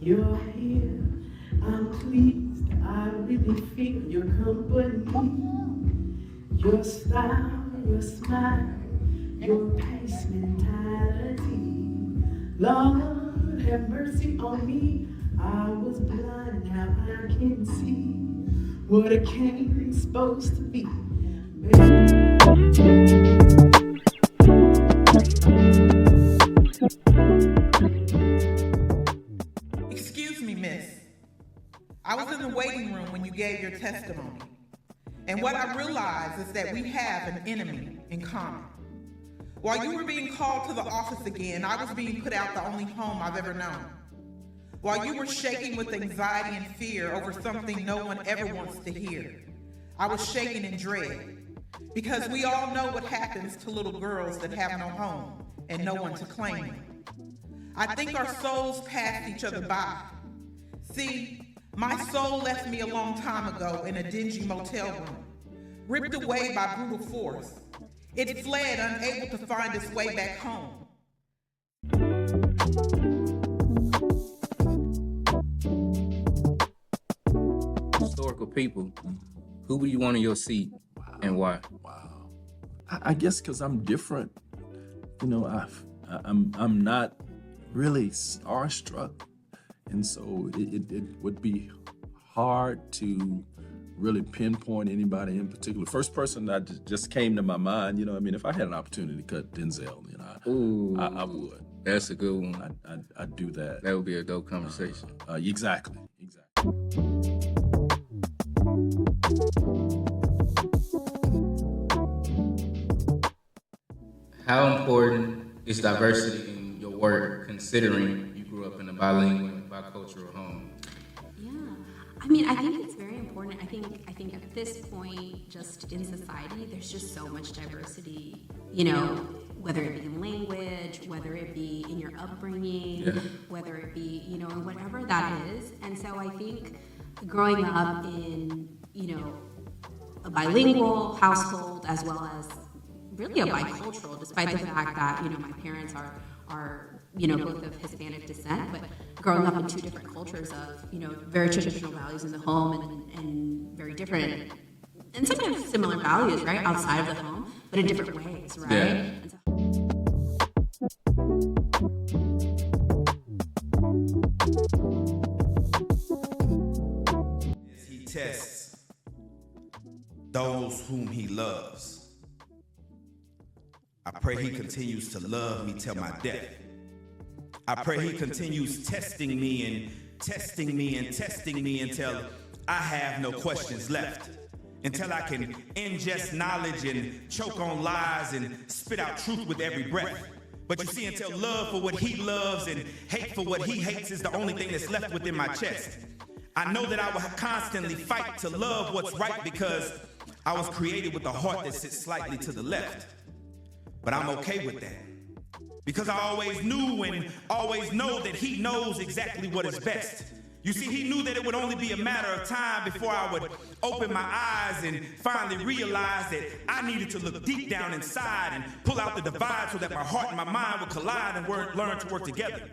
You're here, I'm pleased, I really feel your company. Your style, your smile, your pace mentality. Lord, have mercy on me. I was blind, now I can see what a king's supposed to be. Excuse me, miss. I was in the waiting room when you gave your testimony. And what I realized is that we have an enemy in common. While you were being called to the office again, I was being put out the only home I've ever known. While you were shaking with anxiety and fear over something no one ever wants to hear, I was shaking in dread. Because we all know what happens to little girls that have no home and no one to claim them. I think our souls passed each other by. See, my soul left me a long time ago in a dingy motel room, ripped away by brutal force. It fled, unable to find its way back home. Historical people, who would you want in your seat and why? Wow. I guess because I'm different. You know, I'm not really starstruck. And so it would be hard to really pinpoint anybody in particular. First person that just came to my mind, you know, I mean, if I had an opportunity to cut Denzel, you know, I would. That's a good one. I'd do that. That would be a dope conversation. Exactly. How important is diversity in your work, considering you grew up in a bilingual and bicultural home? Yeah, I mean, I think it's very important. I think at this point, just in society, there's just so much diversity. You know, whether it be in language, whether it be in your upbringing, whether it be, you know, in whatever that is. And so I think growing up in, you know, a bilingual household as well as really a bicultural, despite the fact that, you know, my parents are you know, both of Hispanic descent, but growing up in two different cultures of, you know, very traditional values in the home and very different, and sometimes similar values, right, outside of the home, but in different ways, right? Yeah. And so, he tests those whom he loves. I pray he continues to love me till my death. I pray he continues testing me and testing me and testing me until I have no questions left. Until I can ingest knowledge and choke on lies and spit out truth with every breath. But you see, until love for what he loves and hate for what he hates is the only thing that's left within my chest. I know that I will constantly fight to love what's right because I was created with a heart that sits slightly to the left. But I'm okay with that. Because I always knew and always know that he knows exactly what is best. You see, he knew that it would only be a matter of time before I would open my eyes and finally realize that I needed to look deep down inside and pull out the divide so that my heart and my mind would collide and learn to work together.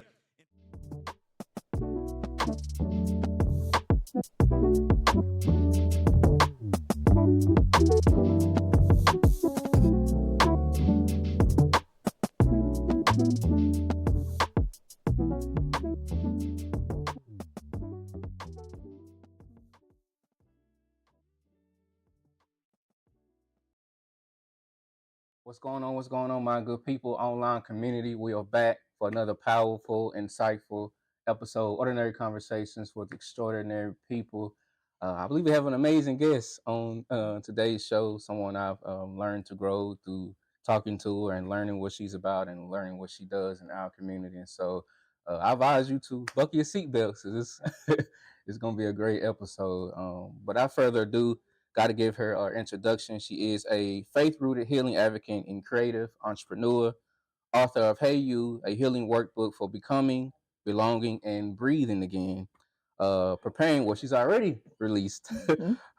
What's going on? What's going on, my good people, online community? We are back for another powerful, insightful episode, Ordinary Conversations with Extraordinary People. I believe we have an amazing guest on today's show, someone I've learned to grow through talking to her and learning what she's about and learning what she does in our community. And so I advise you to buckle your seatbelts. This it's going to be a great episode. But without further ado, got to give her our introduction. She is a faith-rooted healing advocate and creative entrepreneur, author of Hey You, a healing workbook for becoming, belonging, and breathing again. Preparing what she's already released,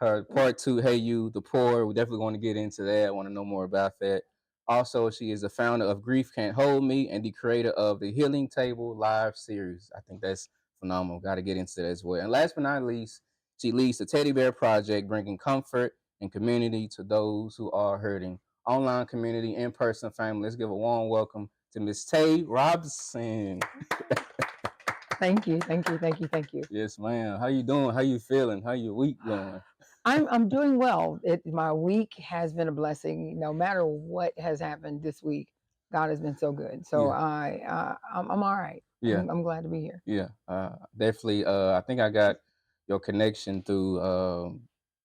her part 2, Hey You, the Poor. We definitely want to get into that. I want to know more about that. Also, she is the founder of Grief Can't Hold Me and the creator of the Healing Table live series. I think that's phenomenal. Got to get into that as well. And last but not least, she leads the Teddy Bear Project, bringing comfort and community to those who are hurting. Online community, in-person family. Let's give a warm welcome to Miss Tay Robson. Thank you, thank you, thank you, thank you. Yes, ma'am. How you doing? How you feeling? How your week going? I'm doing well. My week has been a blessing. No matter what has happened this week, God has been so good. So I'm all right. Yeah. I'm glad to be here. Yeah, definitely. I think I got your connection through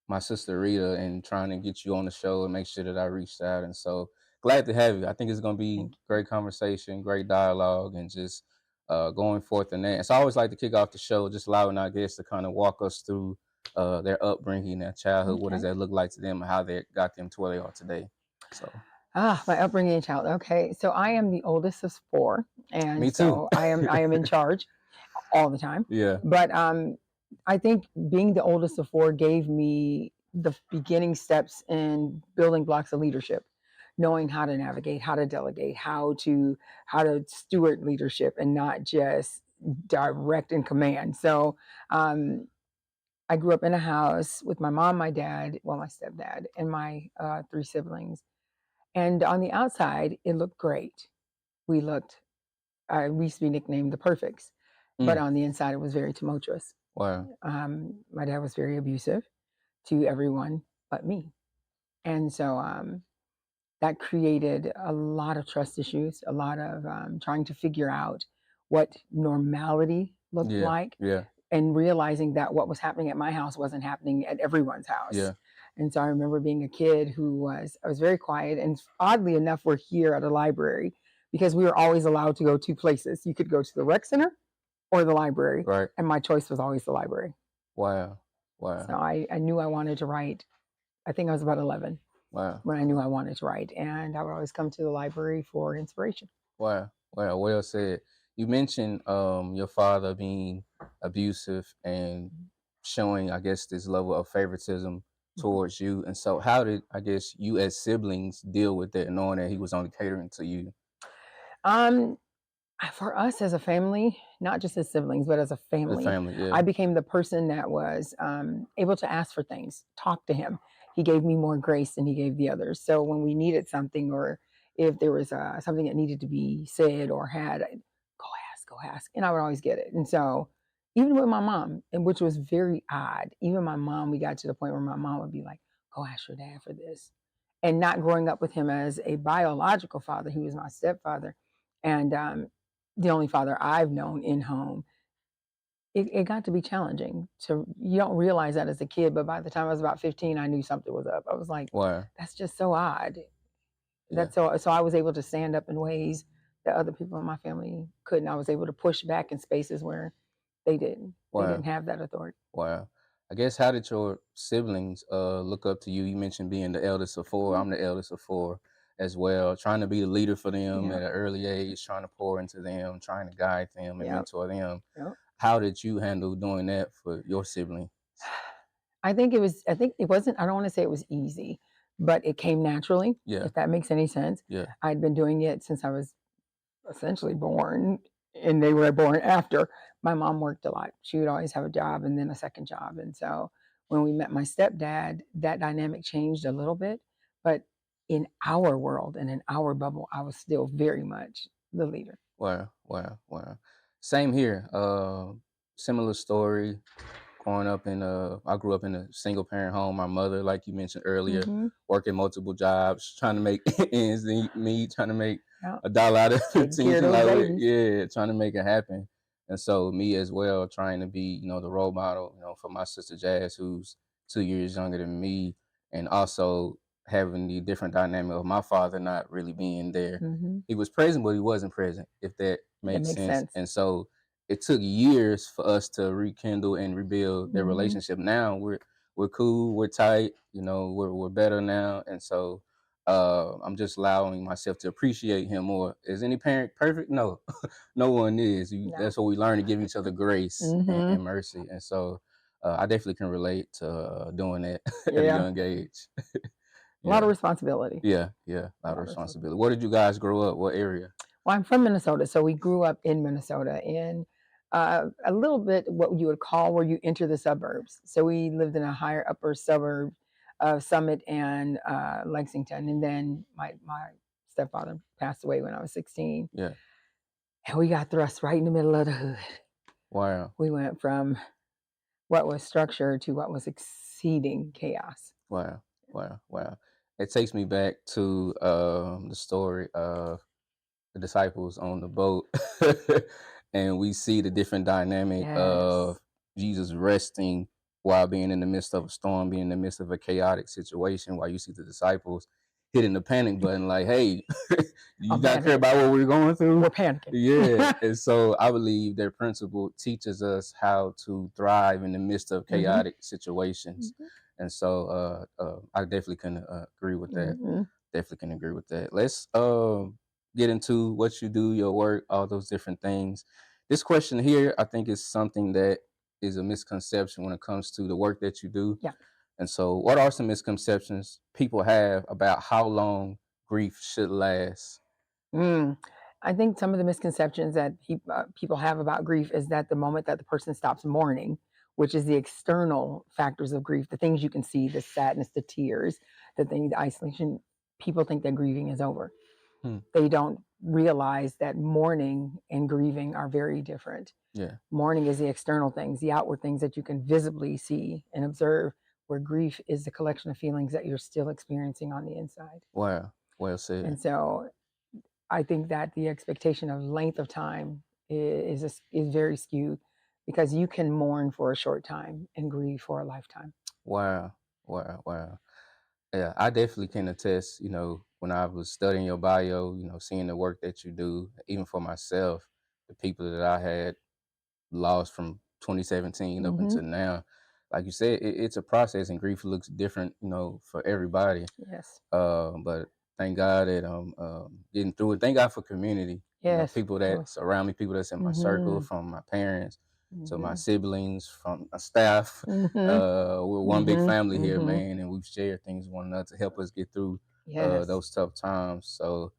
my sister Rita and trying to get you on the show and make sure that I reached out. And so glad to have you. I think it's going to be great conversation, great dialogue, and just going forth in that. And so I always like to kick off the show, just allowing our guests to kind of walk us through their upbringing, their childhood. What does that look like to them, and how they got them to where they are today? So. My upbringing and child. Okay, so I am the oldest of 4, and Me too. so I am in charge all the time. Yeah. But I think being the oldest of 4 gave me the beginning steps in building blocks of leadership, knowing how to navigate, how to delegate, how to steward leadership, and not just direct and command. So I grew up in a house with my mom, my dad, well, my stepdad, and my 3 siblings. And on the outside, it looked great. We used to be nicknamed the Perfects, but on the inside, it was very tumultuous. Wow. My dad was very abusive to everyone but me. And so that created a lot of trust issues, a lot of trying to figure out what normality looked like. Yeah. And realizing that what was happening at my house wasn't happening at everyone's house. Yeah. And so I remember being a kid I was very quiet. And oddly enough, we're here at a library because we were always allowed to go 2 places. You could go to the rec center or the library. Right. And my choice was always the library. Wow. Wow. So I knew I wanted to write. I think I was about 11 Wow. when I knew I wanted to write. And I would always come to the library for inspiration. Wow. Wow. Well said. You mentioned your father being abusive and showing, I guess, this level of favoritism towards you. And so how did, I guess, you as siblings deal with that, knowing that he was only catering to you? For us as a family, not just as siblings, but as a family, Yeah. I became the person that was able to ask for things, talk to him. He gave me more grace than he gave the others. So when we needed something, or if there was something that needed to be said or had, I'd, go ask. And I would always get it. And so even with my mom, and which was very odd, even my mom, we got to the point where my mom would be like, go ask your dad for this. And not growing up with him as a biological father, he was my stepfather. And the only father I've known in home, it got to be challenging. You don't realize that as a kid, but by the time I was about 15, I knew something was up. I was like, wow, that's just so odd. Yeah. So I was able to stand up in ways that other people in my family couldn't. I was able to push back in spaces where they didn't. Wow. They didn't have that authority. Wow. I guess, how did your siblings look up to you? You mentioned being the eldest of 4. I'm the eldest of 4 as well, trying to be the leader for them at an early age, trying to pour into them, trying to guide them and mentor them. How did you handle doing that for your siblings? I think it wasn't, I don't want to say it was easy, but it came naturally, if that makes any sense. Yeah. I'd been doing it since I was essentially born, and they were born after. My mom worked a lot. She would always have a job and then a second job. And so when we met my stepdad, that dynamic changed a little bit. But in our world and in our bubble, I was still very much the leader. Wow. Same here. Similar story. Growing up I grew up in a single parent home. My mother, like you mentioned earlier, working multiple jobs, trying to make ends meet, trying to make $1 out of 15. Trying to make it happen. And so me as well, trying to be, the role model, for my sister Jazz, who's 2 years younger than me, and also having the different dynamic of my father not really being there. He was present, but he wasn't present, if that makes sense. And so it took years for us to rekindle and rebuild their relationship. Now we're cool, we're tight, we're better now. And so I'm just allowing myself to appreciate him more. Is any parent perfect? No. No one is. No. That's what we learn, to give each other grace and mercy. And so I definitely can relate to doing that at a young age. A lot of responsibility. Yeah, a lot of responsibility. Where did you guys grow up? What area? Well, I'm from Minnesota, so we grew up in Minnesota, in a little bit what you would call where you enter the suburbs. So we lived in a higher upper suburb of Summit and Lexington, and then my stepfather passed away when I was 16. Yeah. And we got thrust right in the middle of the hood. Wow. We went from what was structure to what was exceeding chaos. Wow. Wow. Wow. It takes me back to the story of the disciples on the boat. And we see the different dynamic of Yes. Jesus resting while being in the midst of a storm, being in the midst of a chaotic situation, while you see the disciples hitting the panic button like, hey, you I'm not care panicking. about what we're going through? We're panicking. Yeah. And so I believe their principle teaches us how to thrive in the midst of chaotic situations. And so I definitely can agree with that. Definitely can agree with that. Let's get into what you do, your work, all those different things. This question here, I think, is something that is a misconception when it comes to the work that you do. Yeah. And so, what are some misconceptions people have about how long grief should last? I think some of the misconceptions that people have about grief is that the moment that the person stops mourning, which is the external factors of grief, the things you can see, the sadness, the tears, the isolation, people think that grieving is over. They don't realize that mourning and grieving are very different. Yeah. Mourning is the external things, the outward things that you can visibly see and observe, where grief is the collection of feelings that you're still experiencing on the inside. Wow. Well said. And so I think that the expectation of length of time is very skewed, because you can mourn for a short time and grieve for a lifetime. Wow. Wow. Wow. Yeah, I definitely can attest, when I was studying your bio, seeing the work that you do, even for myself, the people that I had lost from 2017 up until now, like you said, it's a process, and grief looks different, for everybody. Yes. But thank God that I'm getting through it. Thank God for community. Yes. People that surround me, people that's in my circle, from my parents to my siblings, from my staff. We're one big family here, man, and we've shared things with one another to help us get through those tough times. So,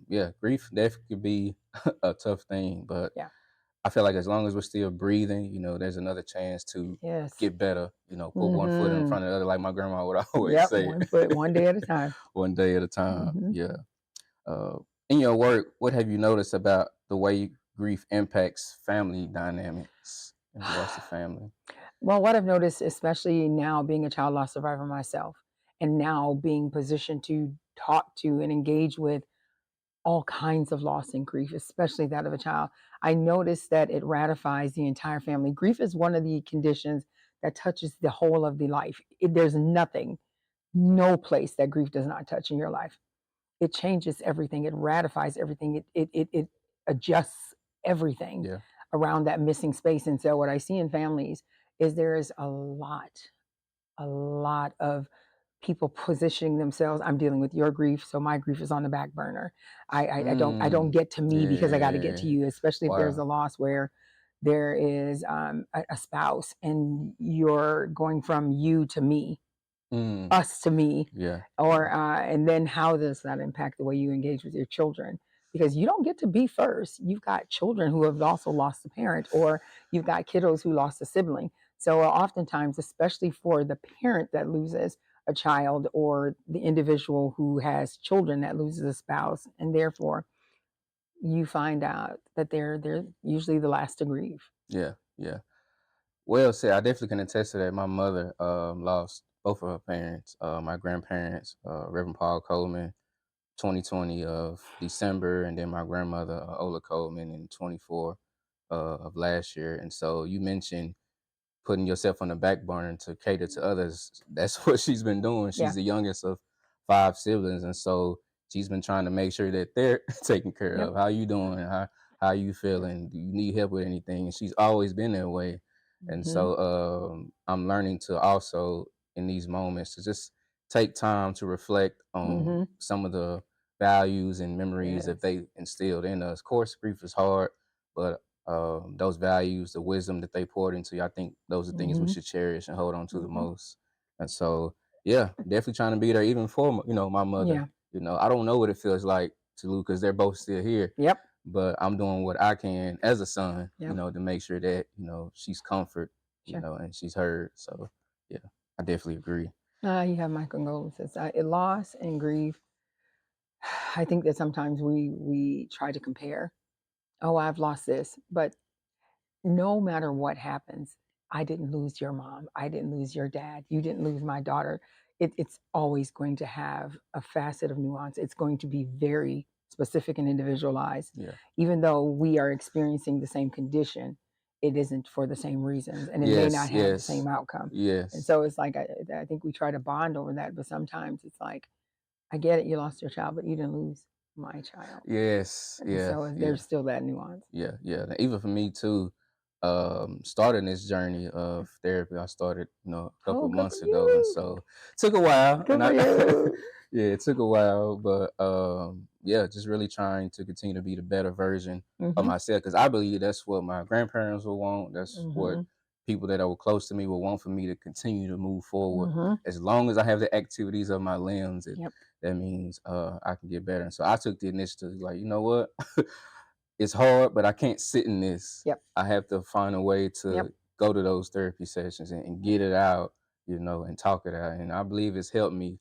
yeah, grief definitely could be a tough thing, but Yeah. I feel like as long as we're still breathing, there's another chance to get better. Put one foot in front of the other, like my grandma would always say. One foot, one day at a time. One day at a time. Yeah. In your work, what have you noticed about the way grief impacts family dynamics in regards to family? Well, what I've noticed, especially now being a child loss survivor myself, and now being positioned to talk to and engage with all kinds of loss and grief, especially that of a child, I noticed that it ratifies the entire family. Grief is one of the conditions that touches the whole of the life. There's no place that grief does not touch in your life. It changes everything. It ratifies everything. It adjusts everything around that missing space. And so what I see in families is there is a lot of people positioning themselves. I'm dealing with your grief, so my grief is on the back burner. I don't get to me because I got to get to you, especially if there's a loss where there is a spouse and you're going from you to me, us to me, or and then how does that impact the way you engage with your children? Because you don't get to be first. You've got children who have also lost a parent, or you've got kiddos who lost a sibling. So oftentimes, especially for the parent that loses a child, or the individual who has children that loses a spouse, and therefore you find out that they're usually the last to grieve. Yeah. Well said. I definitely can attest to that. My mother lost both of her parents, my grandparents, Reverend Paul Coleman, 2020 of December, and then my grandmother, Ola Coleman, in 24 of last year. And so you mentioned putting yourself on the back burner to cater to others. That's what she's been doing. She's the youngest of 5 siblings, and so she's been trying to make sure that they're taken care of. How you doing? How you feeling? Do you need help with anything? And she's always been that way. And so I'm learning to also, in these moments, to just take time to reflect on some of the values and memories that they instilled in us. Of course, grief is hard, but those values, the wisdom that they poured into you, I think those are things we should cherish and hold on to the most. And so, yeah, definitely trying to be there, even for my mother. I don't know what it feels like to lose, because they're both still here. but I'm doing what I can as a son, Yep. to make sure that, she's comfort, Sure. and she's heard. So yeah, I definitely agree. You have my condolences. Loss and grief. I think that sometimes we try to compare. Oh, I've lost this, but no matter what happens, I didn't lose your mom. I didn't lose your dad. You didn't lose my daughter. It's always going to have a facet of nuance. It's going to be very specific and individualized. Yeah. Even though we are experiencing the same condition, it isn't for the same reasons, and it may not have the same outcome. Yes. And so it's like I think we try to bond over that, but sometimes it's like, I get it, you lost your child, but you didn't lose my child. Yes. And Yeah. so there's still that nuance. Yeah. Yeah. And even for me too, starting this journey of therapy, I started, a couple good months for ago, and you. so it took a while. Good for you. Yeah, it took a while, but yeah, just really trying to continue to be the better version of myself, because I believe that's what my grandparents would want. That's what people that are close to me will want for me to continue to move forward. As long as I have the activities of my limbs, that means I can get better. And so I took the initiative, like, you know what? It's hard, but I can't sit in this. I have to find a way to go to those therapy sessions and get it out, and talk it out. And I believe it's helped me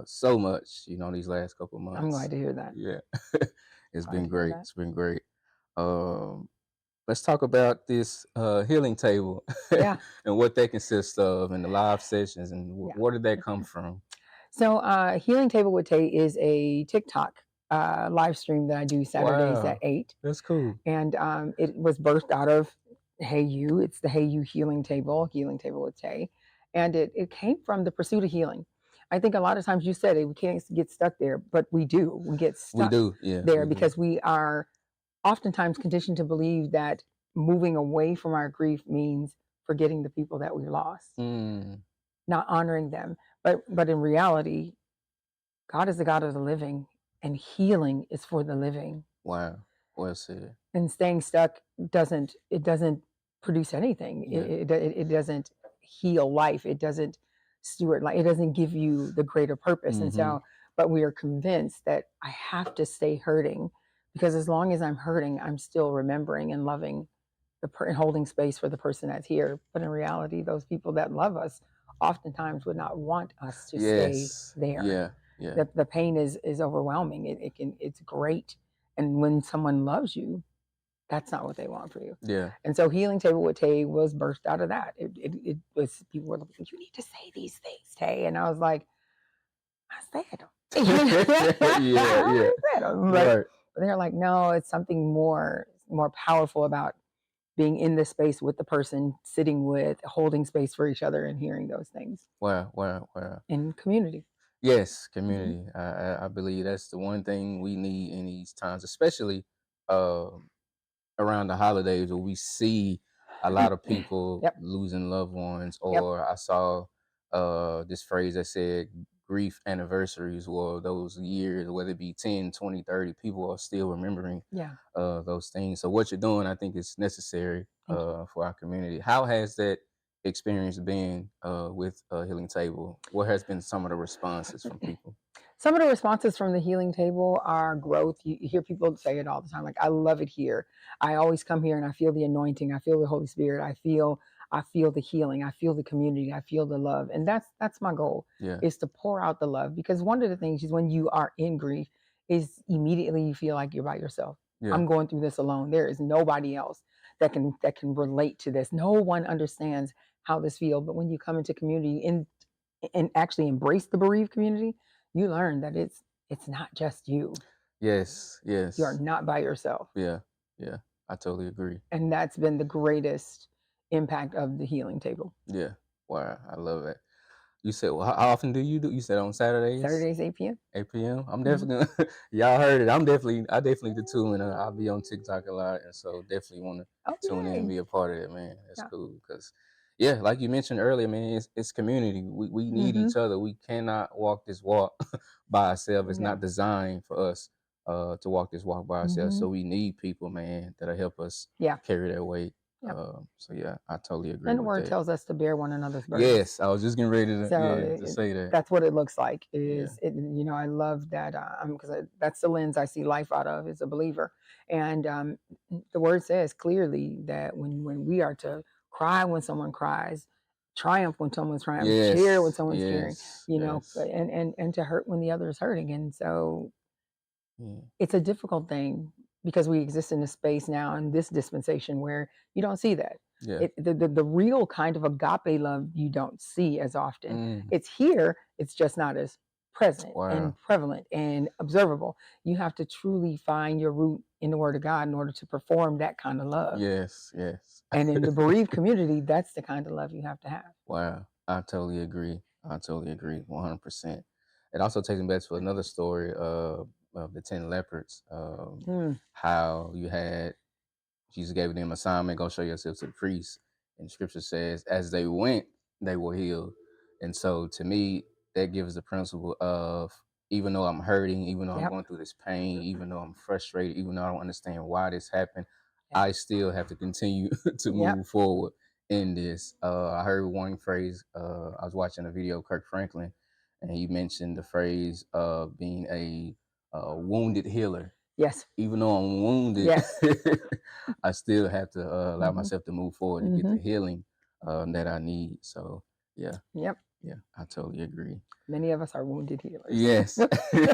so much, these last couple of months. I'm glad to hear that. Yeah. It's been great. It's been great. Let's talk about this healing table and what that consists of, and the live sessions, and where did that come from? So Healing Table with Tay is a TikTok live stream that I do Saturdays at 8. That's cool. And it was birthed out of Hey You. It's the Hey You Healing Table with Tay. And it came from the pursuit of healing. I think a lot of times, you said it, we can't get stuck there, but we do. We get stuck there because we are oftentimes conditioned to believe that moving away from our grief means forgetting the people that we lost, not honoring them. But in reality, God is the God of the living, and healing is for the living. Wow. Well said. And staying stuck doesn't produce anything. It doesn't heal life. It doesn't steward life. It doesn't give you the greater purpose. And so, but we are convinced that I have to stay hurting, because as long as I'm hurting, I'm still remembering and loving and holding space for the person that's here. But in reality, those people that love us oftentimes would not want us to stay there. The pain is overwhelming. It's great. And when someone loves you, that's not what they want for you. And so Healing Table with Tay was birthed out of that. It was, people were like, you need to say these things, Tay. And I was like, I said them. I said them. But they're like, no, it's something more powerful about being in this space with the person, sitting with, holding space for each other, and hearing those things. Wow. In community. Yes, community. I believe that's the one thing we need in these times, especially around the holidays, where we see a lot of people losing loved ones. Or I saw this phrase that said grief anniversaries, or those years, whether it be 10, 20, 30, people are still remembering those things. So what you're doing, I think, is necessary for our community. How has that experience been with Healing Table? What has been some of the responses from people? Some of the responses from the Healing Table are growth. You hear people say it all the time, like, I love it here. I always come here and I feel the anointing. I feel the Holy Spirit. I feel the healing. I feel the community. I feel the love. And that's my goal, is to pour out the love. Because one of the things is, when you are in grief, is immediately you feel like you're by yourself. I'm going through this alone. There is nobody else that can relate to this. No one understands how this feels. But when you come into community and actually embrace the bereaved community, you learn that it's not just you. Yes. You are not by yourself. Yeah. I totally agree. And that's been the greatest impact of the Healing Table. Yeah. Wow. I love that. You said, well, how often do you do? You said on Saturdays? Saturdays, 8 p.m. 8 p.m. I'm definitely gonna, y'all heard it. I definitely do too. And I'll be on TikTok a lot. And so definitely want to tune in and be a part of it, man. That's cool. Because, like you mentioned earlier, man, it's community. We need each other. We cannot walk this walk by ourselves. It's not designed for us to walk this walk by ourselves. So we need people, man, that'll help us carry that weight. Yep. So yeah, I totally agree And the with word that. tells us to bear one another's burdens. Yes, I was just getting ready to So to say that. that's what it looks like. Yeah. I love that because that's the lens I see life out of as a believer. And the word says clearly that when we are to cry when someone cries, triumph when someone's triumphing, cheer when Yes, someone's cheering, yes, you know, yes. and to hurt when the other is hurting. And so Yeah. it's a difficult thing because we exist in a space now in this dispensation where you don't see that. Yeah. The real kind of agape love you don't see as often. Mm, It's here, it's just not as present and wow. prevalent and observable. You have to truly find your root in the Word of God in order to perform that kind of love. Yes, yes. And in the bereaved community, that's the kind of love you have to have. Wow. I totally agree. I totally agree 100%. It also takes me back to another story of the 10 lepers. Mm, How you had Jesus gave them assignment, go show yourself to the priest. And scripture says, as they went, they were healed. And so to me, that gives the principle of even though I'm hurting, even though I'm yep. going through this pain, even though I'm frustrated, even though I don't understand why this happened, Yep. I still have to continue to Yep. move forward in this. I heard one phrase, I was watching a video of Kirk Franklin, and he mentioned the phrase of being a wounded healer. Yes. Even though I'm wounded, Yes. I still have to allow Mhm. myself to move forward and get the healing that I need. So yeah, Yep. yeah, I totally agree. Many of us are wounded healers. Yes. Yeah.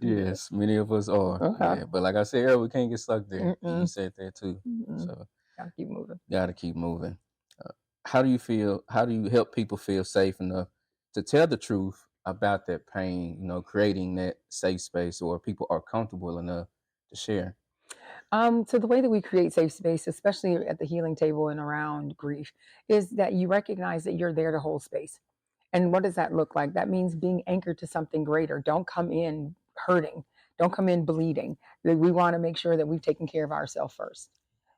Yes, many of us are. Uh-huh. Yeah, but like I said earlier, we can't get stuck there. You Mm-mm. said that too. Mm-mm. So Gotta keep moving. gotta keep moving. Uh, how do you feel? How do you help people feel safe enough to tell the truth about that pain? You know, creating that safe space where people are comfortable enough to share. So the way that we create safe space, especially at the healing table and around grief, is that you recognize that you're there to hold space. And what does that look like? That means being anchored to something greater. Don't come in hurting. Don't come in bleeding. We want to make sure that we've taken care of ourselves first.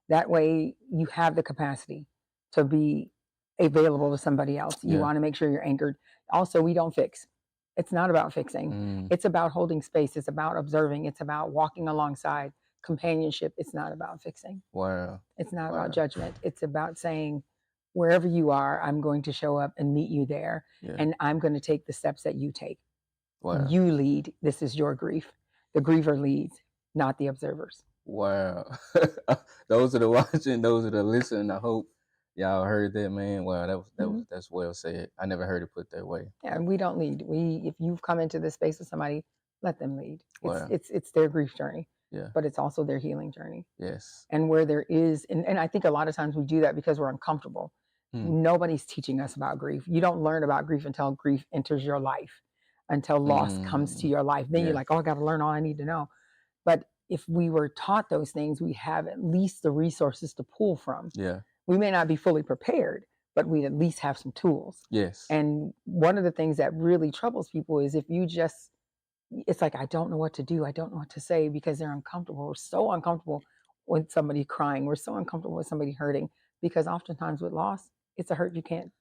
That way you have the capacity to be available to somebody else. You Yeah. want to make sure you're anchored. Also, we don't fix. It's not about fixing. Mm, It's about holding space. It's about observing. It's about walking alongside. Companionship. It's not about fixing. wow. It's not Wow. about judgment. It's about saying, wherever you are, I'm going to show up and meet you there. Yeah. And I'm going to take the steps that you take. Wow. You lead. This is your grief. The griever leads, not the observers. Wow. Those are the watching, those are the listening. I hope y'all heard that, man. Wow, that's well said. I never heard it put that way. Yeah, and we don't lead. If you've come into this space with somebody, let them lead. Wow. It's their grief journey. Yeah. But it's also their healing journey. Yes. And where there is, and I think a lot of times we do that because we're uncomfortable. Nobody's teaching us about grief. You don't learn about grief until grief enters your life, until loss comes to your life. Then you're like, oh, I got to learn all I need to know. But if we were taught those things, we have at least the resources to pull from. Yeah. We may not be fully prepared, but we at least have some tools. Yes. And one of the things that really troubles people is if you just, it's like, I don't know what to do. I don't know what to say because they're uncomfortable. We're so uncomfortable with somebody crying. We're so uncomfortable with somebody hurting because oftentimes with loss, it's a hurt you can't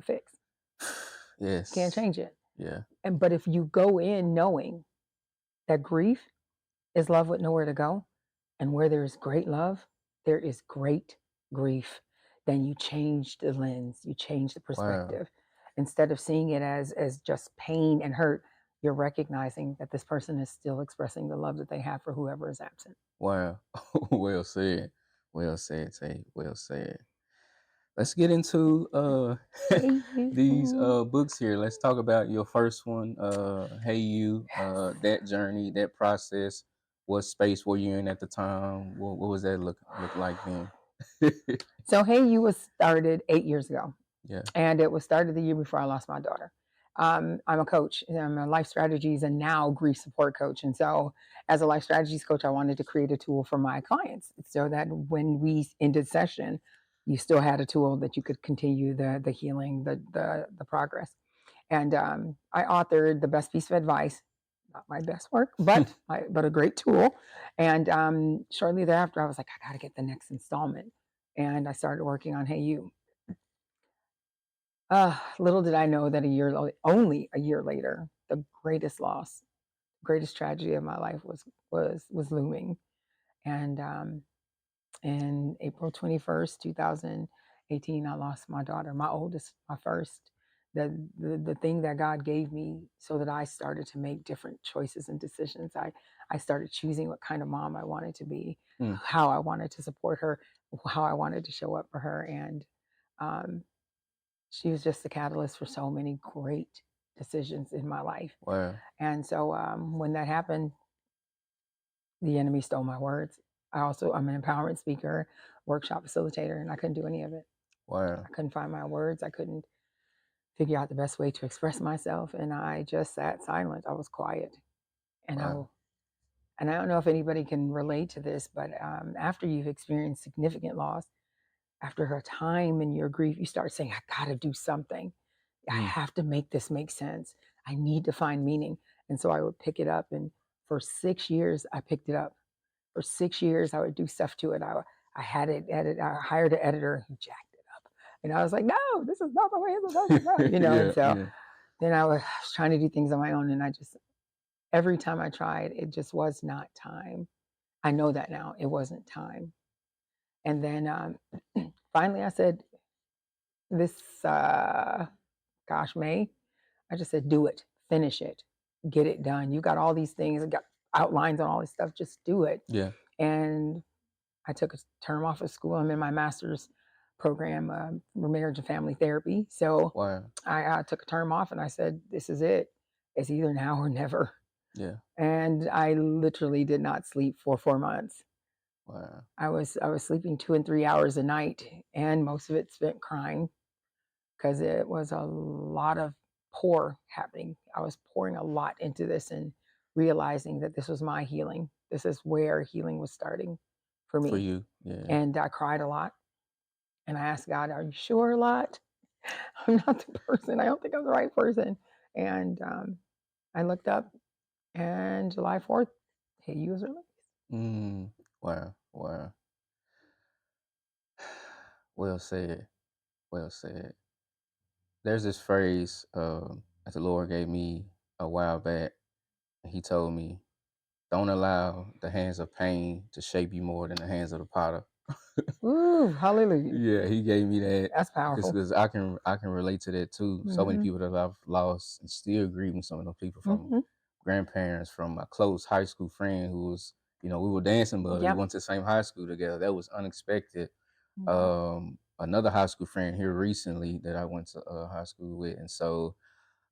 fix. Yes. You can't change it. Yeah. But if you go in knowing that grief is love with nowhere to go, and where there is great love, there is great grief, then you change the lens, you change the perspective. Wow. Instead of seeing it as just pain and hurt, you're recognizing that this person is still expressing the love that they have for whoever is absent. Wow. Well said. Well said, Tay. Well said. Let's get into these books here. Let's talk about your first one, Hey You, that journey, that process. What space were you in at the time? What was that look like then? So Hey You was started 8 years ago. Yeah. And it was started the year before I lost my daughter. I'm a coach. I'm a life strategies and now grief support coach. And so as a life strategies coach, I wanted to create a tool for my clients so that when we ended session, you still had a tool that you could continue the healing, the progress. And I authored the best piece of advice, not my best work, but a great tool. And shortly thereafter, I was like, I got to get the next installment. And I started working on Hey You. Little did I know that only a year later, the greatest loss, greatest tragedy of my life was looming. And And April 21st, 2018, I lost my daughter, my oldest, my first. The thing that God gave me so that I started to make different choices and decisions. I started choosing what kind of mom I wanted to be, how I wanted to support her, how I wanted to show up for her. And um, she was just the catalyst for so many great decisions in my life. Wow. And so when that happened, the enemy stole my words. I'm an empowerment speaker, workshop facilitator, and I couldn't do any of it. Wow. I couldn't find my words. I couldn't figure out the best way to express myself, and I just sat silent. I was quiet, and Wow. I don't know if anybody can relate to this, but after you've experienced significant loss, after a time in your grief, you start saying, "I got to do something. I have to make this make sense. I need to find meaning." And so I would pick it up, and for 6 years, I picked it up. For 6 years, I would do stuff to it. I had it edited. I hired an editor who jacked it up. And I was like, no, this is not the way it's supposed to go. And so then I was trying to do things on my own. And every time I tried, it just was not time. I know that now. It wasn't time. And then finally I said, this, May, I just said, do it, finish it, get it done. You got all these things, got outlines on all this stuff, just do it. Yeah. And I took a term off of school. I'm in my master's program, marriage and family therapy. So Wow. I took a term off and I said, this is it. It's either now or never. Yeah. And I literally did not sleep for 4 months. Wow. I was sleeping 2 and 3 hours a night, and most of it spent crying because it was a lot of pour happening. I was pouring a lot into this and realizing that this was my healing. This is where healing was starting for me. For you. Yeah. And I cried a lot. And I asked God, are you sure a lot? I'm not the person. I don't think I'm the right person. And I looked up, and July 4th, He was released. Wow. Wow. Well said. Well said. There's this phrase that the Lord gave me a while back. He told me, don't allow the hands of pain to shape you more than the hands of the potter. Ooh, hallelujah. Yeah, he gave me that. That's powerful. Because I can relate to that too. So many people that I've lost and still grieving some of those people, from grandparents, from my close high school friend who was, we were dancing, but we went to the same high school together. That was unexpected. Another high school friend here recently that I went to high school with. And so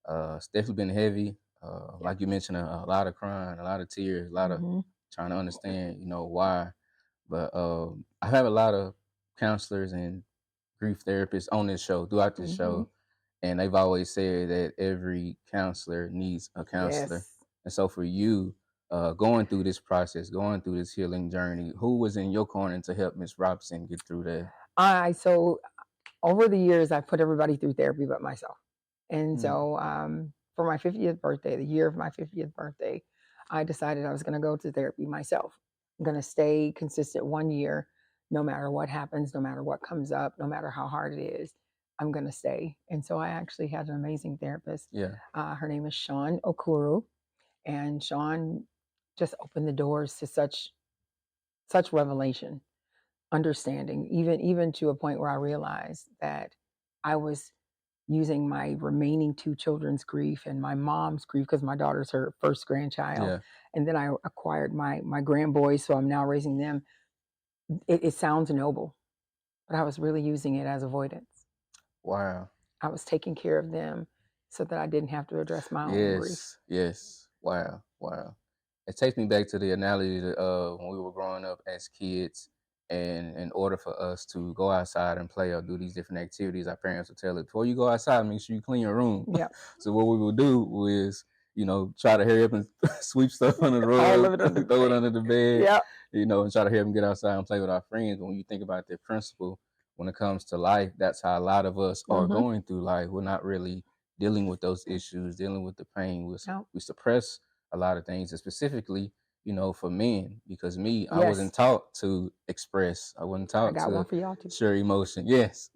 it's definitely been heavy. Like you mentioned, a lot of crying, a lot of tears, a lot of trying to understand, why. But I have a lot of counselors and grief therapists on this show, throughout this show. And they've always said that every counselor needs a counselor. Yes. And so for you, going through this process, going through this healing journey, who was in your corner to help Miss Robson get through that? So over the years, I've put everybody through therapy but myself. And so for my 50th birthday, the year of my 50th birthday, I decided I was going to go to therapy myself. I'm going to stay consistent 1 year, no matter what happens, no matter what comes up, no matter how hard it is, I'm going to stay. And so I actually had an amazing therapist. Yeah. Her name is Sean Okuru. And Sean just opened the doors to such revelation, understanding, even to a point where I realized that I was using my remaining 2 children's grief and my mom's grief, because my daughter's her first grandchild. Yeah. And then I acquired my grandboys, so I'm now raising them. It sounds noble, but I was really using it as avoidance. Wow. I was taking care of them so that I didn't have to address my own grief. Yes. Wow. It takes me back to the analogy that when we were growing up as kids, and in order for us to go outside and play or do these different activities, our parents would tell us, before you go outside, make sure you clean your room. Yeah. So what we would do was, try to hurry up and sweep stuff under the rug, throw it under the bed, and try to hurry up and get outside and play with our friends. But when you think about that principle, when it comes to life, that's how a lot of us are going through life. We're not really dealing with those issues, dealing with the pain. We suppress a lot of things, and specifically, for men, because I wasn't taught to express. I wasn't taught to share emotion. Yes,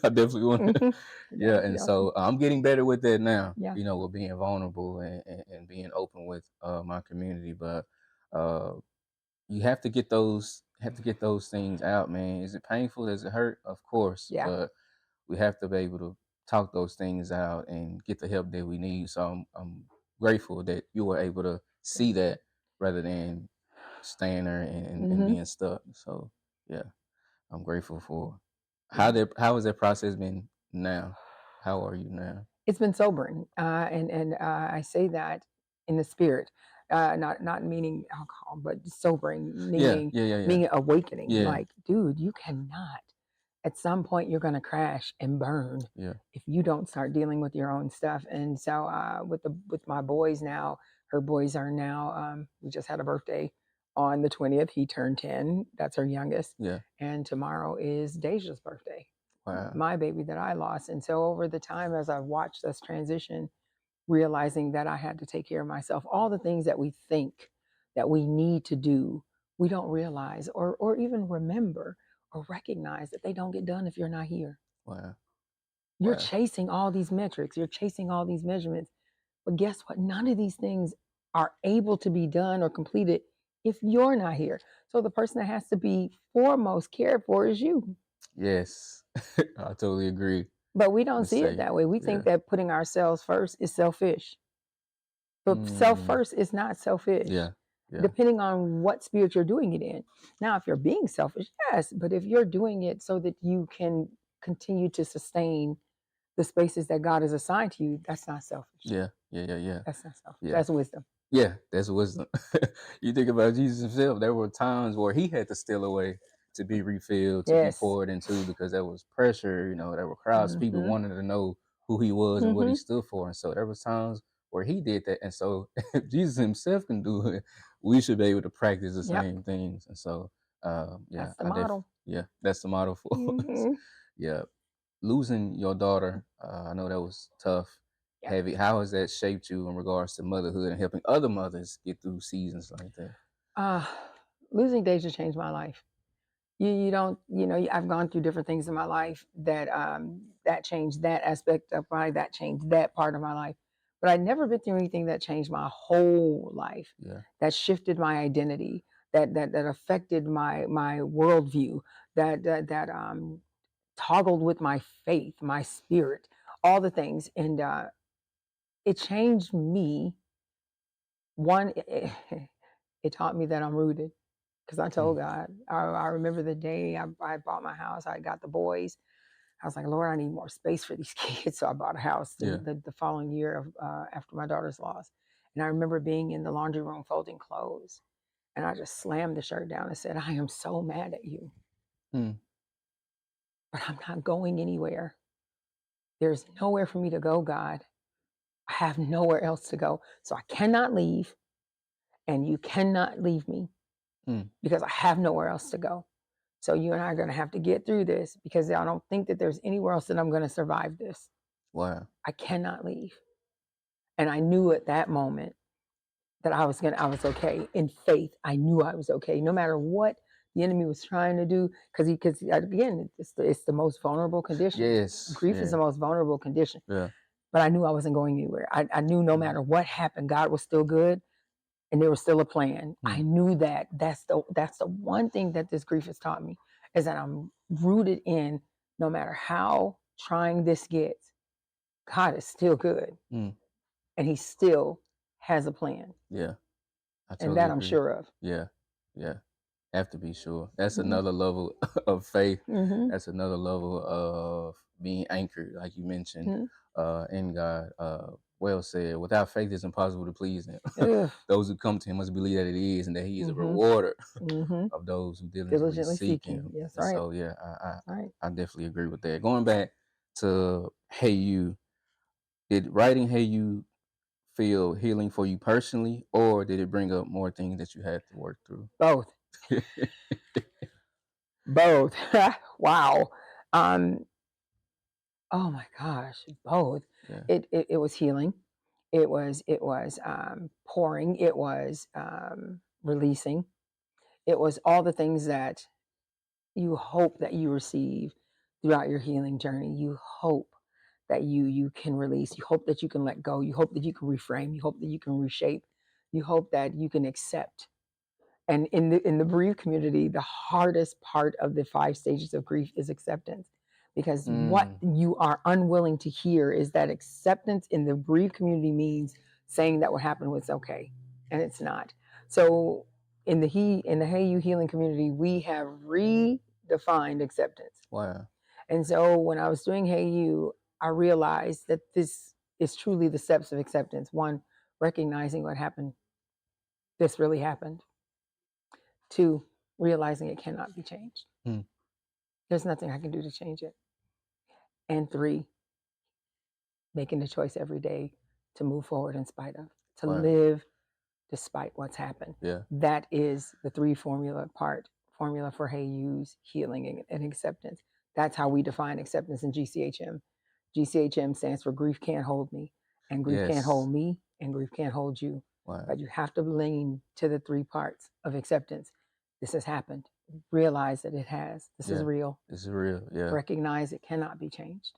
I definitely want. And so I'm getting better with that now. With being vulnerable and being open with my community. But you have to get those have to get those things out, man. Is it painful? Does it hurt? Of course, Yeah. but we have to be able to talk those things out and get the help that we need. So I'm grateful that you were able to see that rather than staying there and Hmm. being stuck. So yeah, I'm grateful for Yeah. how has that process been now? How are you now? It's been sobering, and I say that in the spirit, not meaning alcohol, but sobering, Yeah, meaning yeah, yeah, yeah, meaning awakening. yeah, Like, dude, you cannot. At some point, you're going to crash and burn yeah, if you don't start dealing with your own stuff. And so, with my boys now, her boys are now. We just had a birthday on the 20th. He turned 10. That's her youngest, yeah. and tomorrow is Deja's birthday, Wow. my baby that I lost. And so over the time as I've watched this transition, realizing that I had to take care of myself, all the things that we think that we need to do, we don't realize or even remember or recognize that they don't get done if you're not here. Wow. You're Wow. chasing all these metrics, you're chasing all these measurements. But guess what? None of these things are able to be done or completed if you're not here. So the person that has to be foremost cared for is you. Yes. I totally agree. But we don't Let's see it say, that way. We yeah. think that putting ourselves first is selfish. But self Mm, first is not selfish, yeah. Yeah. depending on what spirit you're doing it in. Now, if you're being selfish, yes, but if you're doing it so that you can continue to sustain the spaces that God has assigned to you, that's not selfish. Yeah. Yeah. Yeah. Yeah. That's not selfish. Yeah. That's wisdom. Yeah, that's wisdom. You think about Jesus himself, there were times where he had to steal away to be refilled, to be Yes. poured into, because there was pressure, there were crowds, people Mm-hmm. wanted to know who he was and what he Mm-hmm. stood for. And so there was times where he did that. And so if Jesus himself can do it, we should be able to practice the Yep. same things. And so yeah, That's the model. yeah, that's the model for us. Mm-hmm. Yeah. Losing your daughter, I know that was tough, Yep. heavy. How has that shaped you in regards to motherhood and helping other mothers get through seasons like that? Losing Deja changed my life. You don't, I've gone through different things in my life that changed that aspect of my, that changed that part of my life. But I'd never been through anything that changed my whole life, Yeah, that shifted my identity, that affected my worldview, that toggled with my faith, my spirit, all the things. And it changed me. One, it taught me that I'm rooted. Because I mm, told God, I remember the day I bought my house, I got the boys. I was like, Lord, I need more space for these kids. So I bought a house yeah, the following year after my daughter's loss. And I remember being in the laundry room folding clothes. And I just slammed the shirt down and said, I am so mad at you, mm, but I'm not going anywhere. There's nowhere for me to go, God. I have nowhere else to go. So I cannot leave, and you cannot leave me mm. because I have nowhere else to go. So you and I are going to have to get through this because I don't think that there's anywhere else that I'm going to survive this. Wow. I cannot leave. And I knew at that moment that I was okay. In faith, I knew I was okay, no matter what the enemy was trying to do. Because again, it's the most vulnerable condition. Yes. Grief is Yeah. the most vulnerable condition. Yeah. But I knew I wasn't going anywhere. I knew no matter what happened, God was still good. And there was still a plan. I Mm. knew that. That's the one thing that this grief has taught me, is that I'm rooted in, no matter how trying this gets, God is still good, Mm. and He still has a plan, Yeah. I and totally that I'm agree. sure of. Yeah. Yeah. Have to be sure. That's Mm-hmm. another level of faith. Mm-hmm. That's another level of being anchored, like you mentioned, in God. Well said. Without faith, it's impossible to please Him. Mm-hmm. Those who come to Him must believe that it is, and that He is a Mm-hmm. rewarder Mm-hmm. of those who diligently Diligently seek seeking. Him. Yes, And right. so, yeah, Right. I definitely agree with that. Going back to Hey You, did writing Hey You feel healing for you personally, or did it bring up more things that you had to work through? Both. Both. Wow. Um, oh my gosh, both. Yeah. It was healing. It was pouring. It was releasing. It was all the things that you hope that you receive throughout your healing journey. You hope that you can release. You hope that you can let go. You hope that you can reframe. You hope that you can reshape. You hope that you can accept. And in the bereaved community, the hardest part of the 5 stages of grief is acceptance, because what you are unwilling to hear is that acceptance in the bereaved community means saying that what happened was okay, and it's not. So in the Hey You healing community, we have redefined acceptance. Wow. And so when I was doing Hey You, I realized that this is truly the steps of acceptance. One, recognizing what happened. This really happened. Two, realizing it cannot be changed. There's nothing I can do to change it. And three, making the choice every day to move forward in spite of, to live despite what's happened. Yeah. That is the 3 formula for Hey You's healing and acceptance. That's how we define acceptance in GCHM. GCHM stands for grief can't hold me, and grief can't hold me, and grief can't hold you. Wow. But you have to lean to the 3 parts of acceptance. This has happened. Realize that it has. This is real. It's real. Yeah. Recognize it cannot be changed.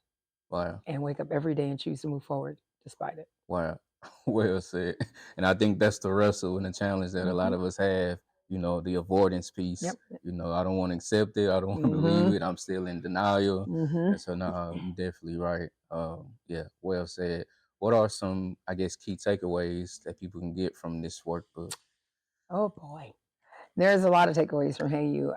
Wow. And wake up every day and choose to move forward despite it. Wow. Well said. And I think that's the wrestle and the challenge that a lot of us have, you know, the avoidance piece. Yep. You know, I don't want to accept it. I don't want to believe it. I'm still in denial. And so, no, you're definitely right. Yeah, well said. What are some, I guess, key takeaways that people can get from this workbook? Oh, boy. There's a lot of takeaways from Hey You.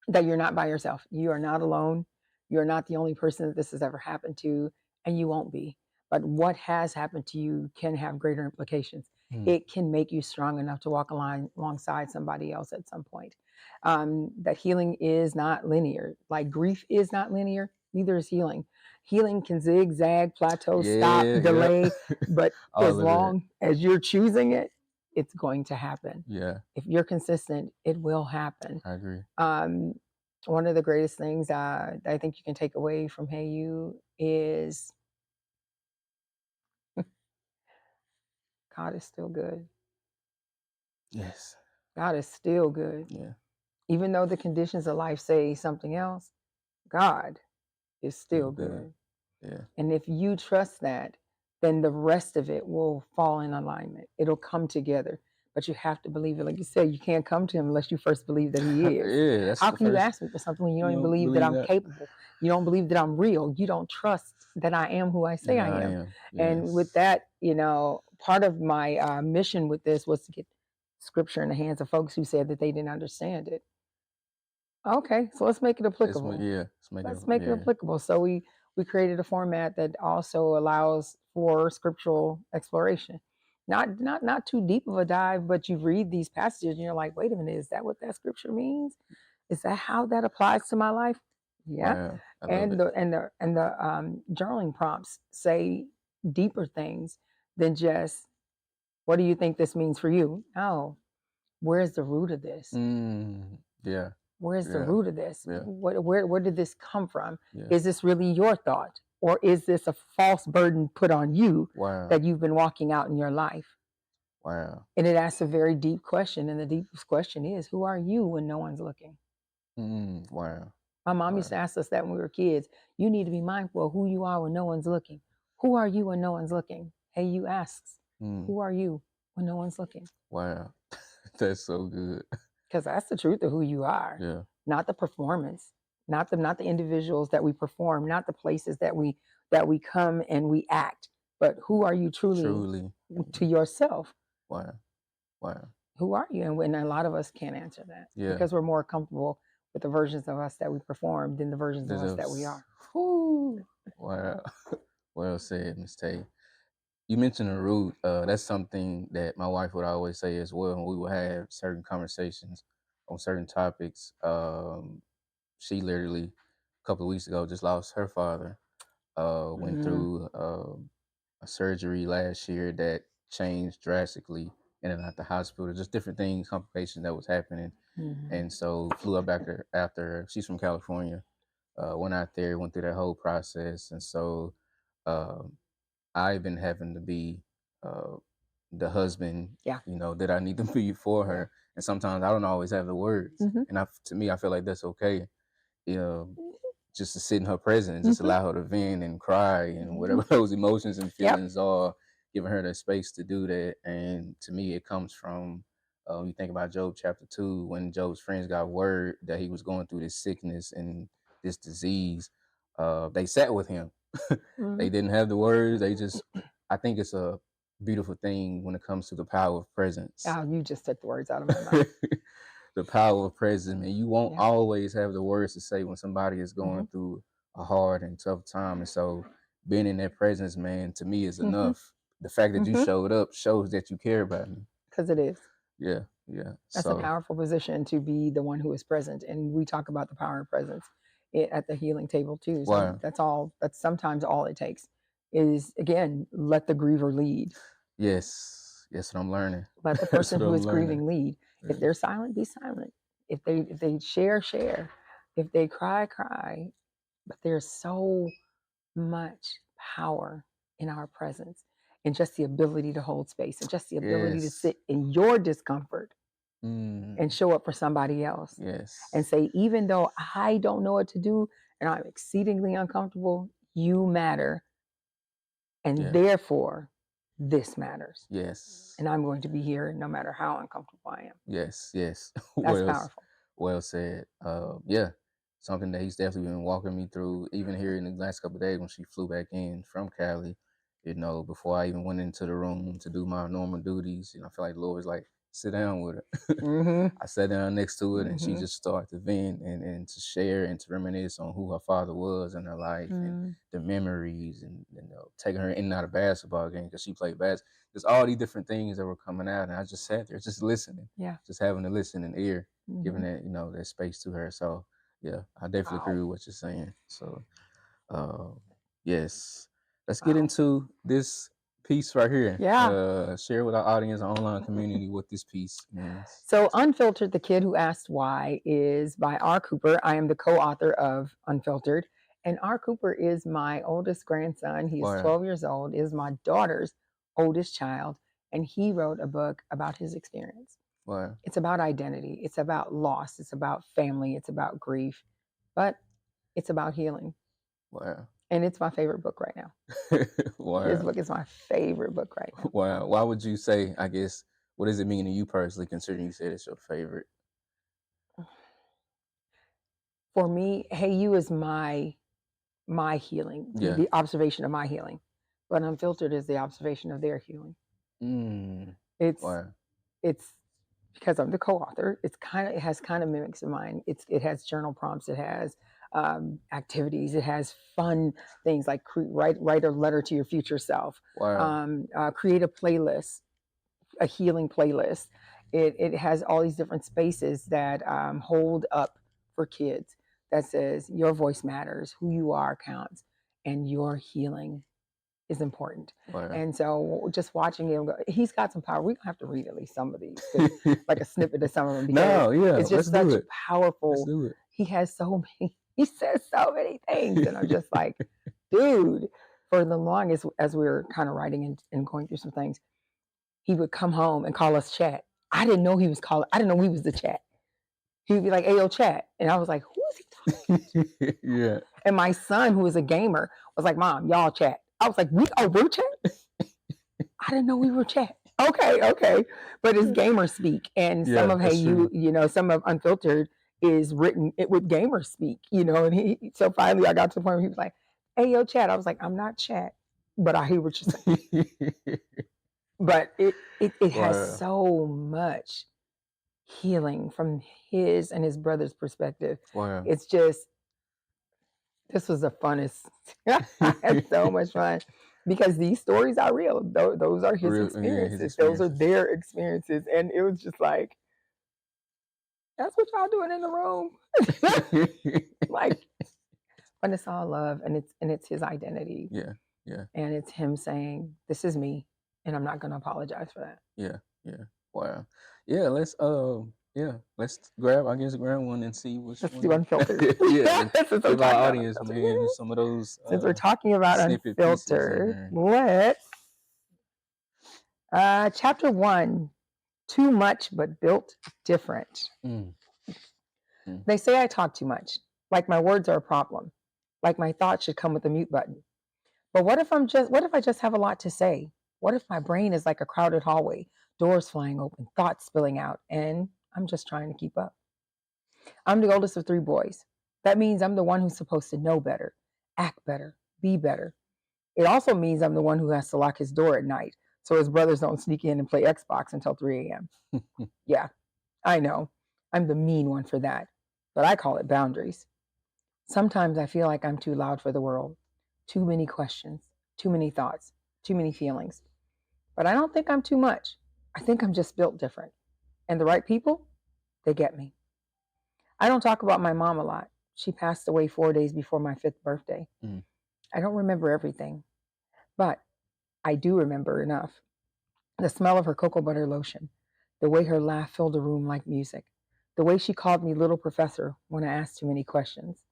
That you're not by yourself. You are not alone. You're not the only person that this has ever happened to, and you won't be. But what has happened to you can have greater implications. It can make you strong enough to walk alongside somebody else at some point. That healing is not linear. Like grief is not linear, neither is healing. Healing can zigzag, plateau, stop, delay, but as long as you're choosing it, it's going to happen. Yeah. If you're consistent, it will happen. I agree. One of the greatest things I think you can take away from Hey You is God is still good. Yes. God is still good. Yeah. Even though the conditions of life say something else, God is still good. Yeah. And if you trust that, then the rest of it will fall in alignment. It'll come together. But you have to believe it. Like you said, you can't come to him unless you first believe that he is. That's How can you ask me for something when you don't even believe that I'm capable? You don't believe that I'm real. You don't trust that I am who I say I am. And with that, you know, part of my mission with this was to get scripture in the hands of folks who said that they didn't understand it. Okay, so let's make it applicable. Let's make it applicable. So we created a format that also allows for scriptural exploration. Not too deep of a dive, but you read these passages and you're like, wait a minute, is that what that scripture means? Is that how that applies to my life? Yeah. Wow, and the journaling prompts say deeper things than just, what do you think this means for you? Oh, where's the root of this? Yeah. Where's the root of this? Yeah. Where did this come from? Yeah. Is this really your thought? Or is this a false burden put on you that you've been walking out in your life? Wow. And it asks a very deep question. And the deepest question is, who are you when no one's looking? Wow. My mom used to ask us that when we were kids. You need to be mindful of who you are when no one's looking. Who are you when no one's looking? Hey, you asks, who are you when no one's looking? Wow. That's so good. Because that's the truth of who you are. Yeah. Not the performance. Not the individuals that we perform, not the places that we come and we act, but who are you truly to yourself? Wow. Who are you? And a lot of us can't answer that because we're more comfortable with the versions of us that we perform than the versions of us that we are. Wow. Well said, Ms. Tay. You mentioned the root. That's something that my wife would always say as well when we would have certain conversations on certain topics. She literally a couple of weeks ago just lost her father. Went through a surgery last year that changed drastically in and out the hospital. Just different things, complications that was happening. And so flew up after she's from California. Went out there, went through that whole process. And so I've been having to be the husband, you know, that I need to be for her. And sometimes I don't always have the words. And to me, I feel like that's okay. You know, just to sit in her presence, just allow her to vent and cry and whatever those emotions and feelings are, giving her the space to do that. And to me, it comes from You think about Job chapter 2, when Job's friends got word that he was going through this sickness and this disease, they sat with him. They didn't have the words. They just, I think it's a beautiful thing when it comes to the power of presence. Oh, you just took the words out of my mouth. The power of presence, man. You won't Yeah. always have the words to say when somebody is going through a hard and tough time. And so being in that presence, man, to me is enough. The fact that you showed up shows that you care about me. Because it is. Yeah. That's a powerful position, to be the one who is present. And we talk about the power of presence at the healing table too. So Wow. that's sometimes all it takes is, again, let the griever lead. Yes, what I'm learning. Let the person who is grieving lead. Yeah. If they're silent, be silent. If they share. If they cry. But there's so much power in our presence, and just the ability to hold space, and just the ability to sit in your discomfort and show up for somebody else. Yes. And say, even though I don't know what to do and I'm exceedingly uncomfortable, you matter. And therefore, this matters. Yes. And I'm going to be here no matter how uncomfortable I am. Yes. That's powerful. Well said. Yeah. Something that he's definitely been walking me through, even here in the last couple of days when she flew back in from Cali, before I even went into the room to do my normal duties. I feel like the Lord was like, sit down with her. I sat down next to it, and she just started to vent and to share and to reminisce on who her father was in her life and the memories and taking her in and out of basketball games because she played basketball. There's all these different things that were coming out, and I just sat there just listening, just having a listening ear, giving that that space to her. So yeah, I definitely agree with what you're saying. So yes, let's get into this piece right here. Share with our audience, our online community, what this piece means. So Unfiltered, the Kid Who Asked Why, is by R. Cooper. I am the co-author of Unfiltered, and R. Cooper is my oldest grandson. He is 12 years old, is my daughter's oldest child, and he wrote a book about his experience. Wow. It's about identity. It's about loss. It's about family. It's about grief, but it's about healing. Wow. And it's my favorite book right now. Wow. His book is my favorite book right now. Wow. Why would you say, I guess, what does it mean to you personally, considering you said it's your favorite? For me, Hey You is my healing, the observation of my healing. But Unfiltered is the observation of their healing. It's because I'm the co-author. It has kind of mimics of mine. It has journal prompts. It has activities. It has fun things like write a letter to your future self. Wow. Create a playlist, a healing playlist. It has all these different spaces that hold up for kids that says your voice matters, who you are counts, and your healing is important. Wow. And so just watching him go, he's got some power. We're gonna have to read at least some of these, like a snippet of some of them, because it's just such powerful. He has so many, he says so many things, and I'm just like, dude. For the longest, as we were kind of writing and going through some things, he would come home and call us chat. I didn't know he was the chat. He would be like, "Ayo, chat," and I was like, "Who is he talking to?" And my son, who is a gamer, was like, "Mom, y'all chat." I was like, we're chat? I didn't know we were chat. Okay. But it's gamer speak. And some of Hey You, some of Unfiltered is written with gamer speak, and so finally I got to the point where he was like, "Hey, yo, chat." I was like, "I'm not chat, but I hear what you're saying." But it has so much healing from his and his brother's perspective. Wow. It's just, this was the funnest. I had so much fun because these stories are real. Those are his experiences. Those are their experiences. And it was just like, that's what y'all doing in the room. Like, but it's all love, and it's his identity. Yeah. And it's him saying, "This is me, and I'm not going to apologize for that." Yeah. Wow. Yeah. Let's grab one and see which Let's one. do Unfiltered. Give our audience, man, some of those. Since we're talking about Unfiltered, let's chapter 1, Too Much But Built Different. They say I talk too much, like my words are a problem, like my thoughts should come with a mute button. But what if I just have a lot to say? What if my brain is like a crowded hallway, doors flying open, thoughts spilling out, and I'm just trying to keep up. I'm the oldest of 3 boys. That means I'm the one who's supposed to know better, act better, be better. It also means I'm the one who has to lock his door at night so his brothers don't sneak in and play Xbox until 3 a.m. Yeah, I know. I'm the mean one for that, but I call it boundaries. Sometimes I feel like I'm too loud for the world. Too many questions, too many thoughts, too many feelings. But I don't think I'm too much. I think I'm just built different. And the right people, they get me. I don't talk about my mom a lot. She passed away 4 days before my 5th birthday. I don't remember everything, but I do remember enough. The smell of her cocoa butter lotion, the way her laugh filled the room like music, the way she called me little professor when I asked too many questions.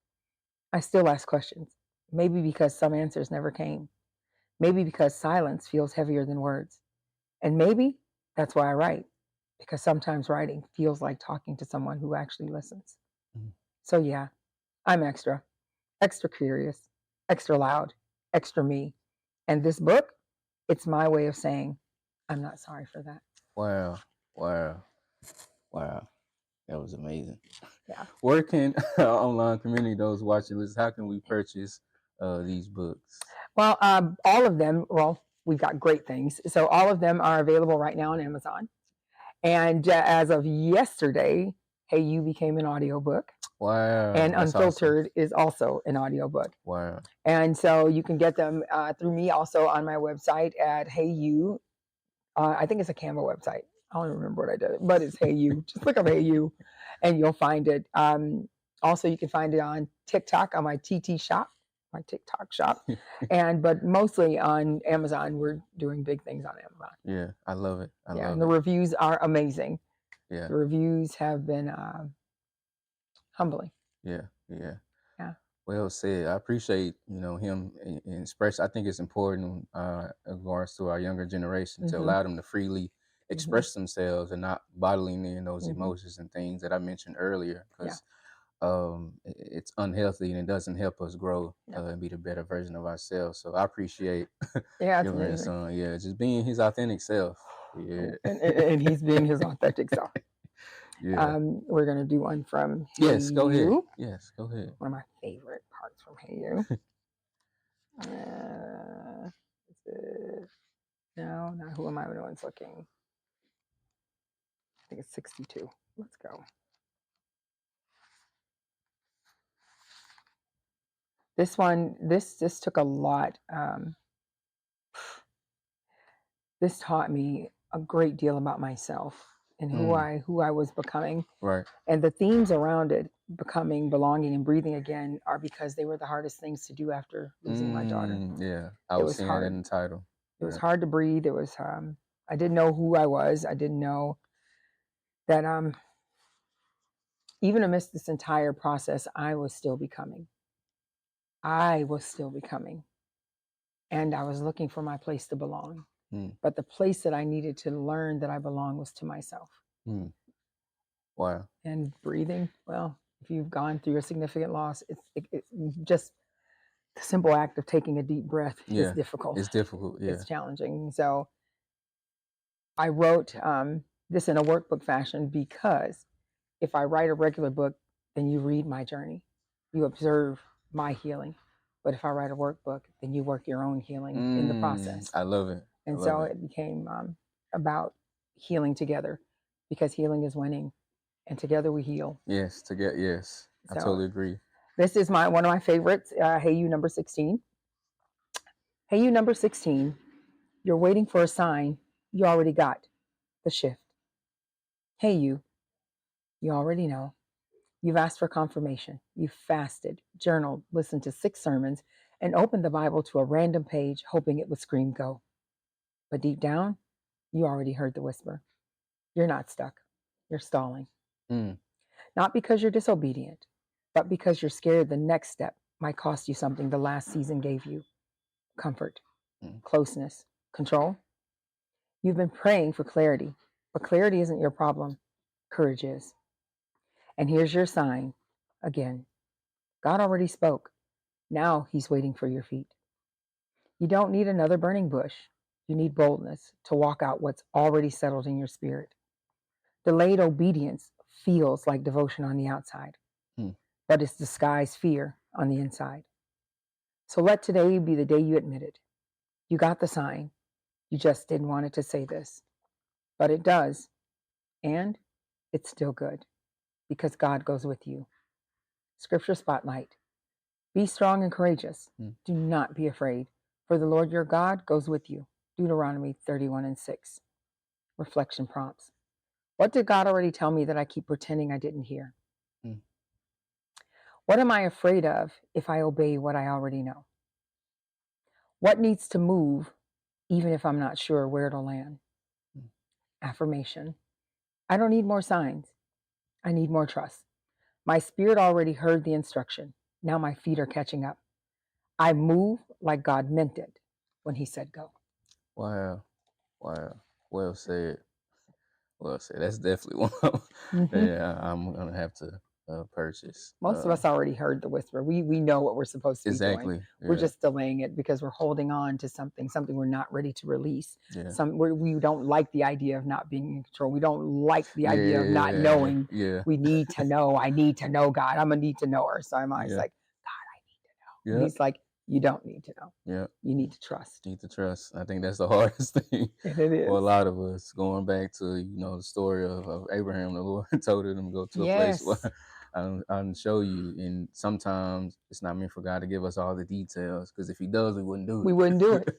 I still ask questions, maybe because some answers never came, maybe because silence feels heavier than words, and maybe that's why I write, because sometimes writing feels like talking to someone who actually listens. So yeah, I'm extra curious, extra loud, extra me. And this book, it's my way of saying, I'm not sorry for that. Wow. That was amazing. Yeah. Where can our online community, those watching this, how can we purchase these books? Well, all of them, we've got great things. So all of them are available right now on Amazon. And as of yesterday, Hey You became an audiobook. Wow. And that's Unfiltered awesome. is also an audiobook. Wow. And so you can get them through me also on my website at Hey You. I think it's a Canva website. I don't remember what I did, but it's Hey You. Just look up Hey You and you'll find it. Also, you can find it on TikTok on my TT shop, my TikTok shop. But mostly on Amazon. We're doing big things on Amazon. Yeah, I love it. I love and it. the reviews are amazing. Yeah. The reviews have been humbling. Yeah. Well said. I appreciate him express. I think it's important in regards to our younger generation to allow them to freely express themselves and not bottling in those emotions and things that I mentioned earlier, because it's unhealthy and it doesn't help us grow and be the better version of ourselves. So I appreciate your grandson. Yeah, just being his authentic self. Yeah, and he's being his authentic self. Yeah. We're gonna do one from Hey Yes, go ahead. You. Yes, go ahead. One of my favorite parts from Hey You. No, not Who Am I? No One's Looking. I think it's 62. Let's go. This one, this took a lot. This taught me a great deal about myself and who I was becoming. Right. And the themes around it, becoming, belonging, and breathing again, are because they were the hardest things to do after losing my daughter. Yeah, I was seeing that in the title. It was hard to breathe. It was I didn't know who I was. I didn't know that even amidst this entire process, I was still becoming. And I was looking for my place to belong. But the place that I needed to learn that I belong was to myself. Wow. And breathing, well, if you've gone through a significant loss, it's just the simple act of taking a deep breath is difficult. It's difficult, yeah. It's challenging. So I wrote this in a workbook fashion because if I write a regular book, then you read my journey. You observe my healing. But if I write a workbook, then you work your own healing in the process. I love it. And so it became about healing together, because healing is winning, and together we heal. Yes, together. Yes, I totally agree. This is one of my favorites. Hey You number 16. Hey You number 16. You're waiting for a sign. You already got the shift. Hey You. You already know. You've asked for confirmation. You've fasted, journaled, listened to 6 sermons, and opened the Bible to a random page, hoping it would scream go. But deep down, you already heard the whisper. You're not stuck. You're stalling. Not because you're disobedient, but because you're scared the next step might cost you something the last season gave you. Comfort, closeness, control. You've been praying for clarity, but clarity isn't your problem. Courage is. And here's your sign again. God already spoke. Now he's waiting for your feet. You don't need another burning bush. You need boldness to walk out what's already settled in your spirit. Delayed obedience feels like devotion on the outside, but it's disguised fear on the inside. So let today be the day you admit it. You got the sign. You just didn't want it to say this. But it does. And it's still good because God goes with you. Scripture Spotlight. Be strong and courageous. Do not be afraid, for the Lord your God goes with you. Deuteronomy 31:6. Reflection prompts. What did God already tell me that I keep pretending I didn't hear? What am I afraid of if I obey what I already know? What needs to move even if I'm not sure where it'll land? Affirmation. I don't need more signs. I need more trust. My spirit already heard the instruction. Now my feet are catching up. I move like God meant it when he said go. Wow. Well said. Well said. That's definitely one I'm going to have to purchase. Most of us already heard the whisper. We know what we're supposed to be doing. We're just delaying it because we're holding on to something we're not ready to release. We don't like the idea of not being in control. We don't like the idea of not knowing. We need to know. I need to know God. I'm going to need to know her. So I'm always like, God, I need to know. And he's like, you don't need to know. You need to trust. I think that's the hardest thing it is. for a lot of us. Going back to, the story of Abraham, the Lord told him to go to a place where I'll show you. And sometimes it's not meant for God to give us all the details, because if he does, we wouldn't do it. We wouldn't do it.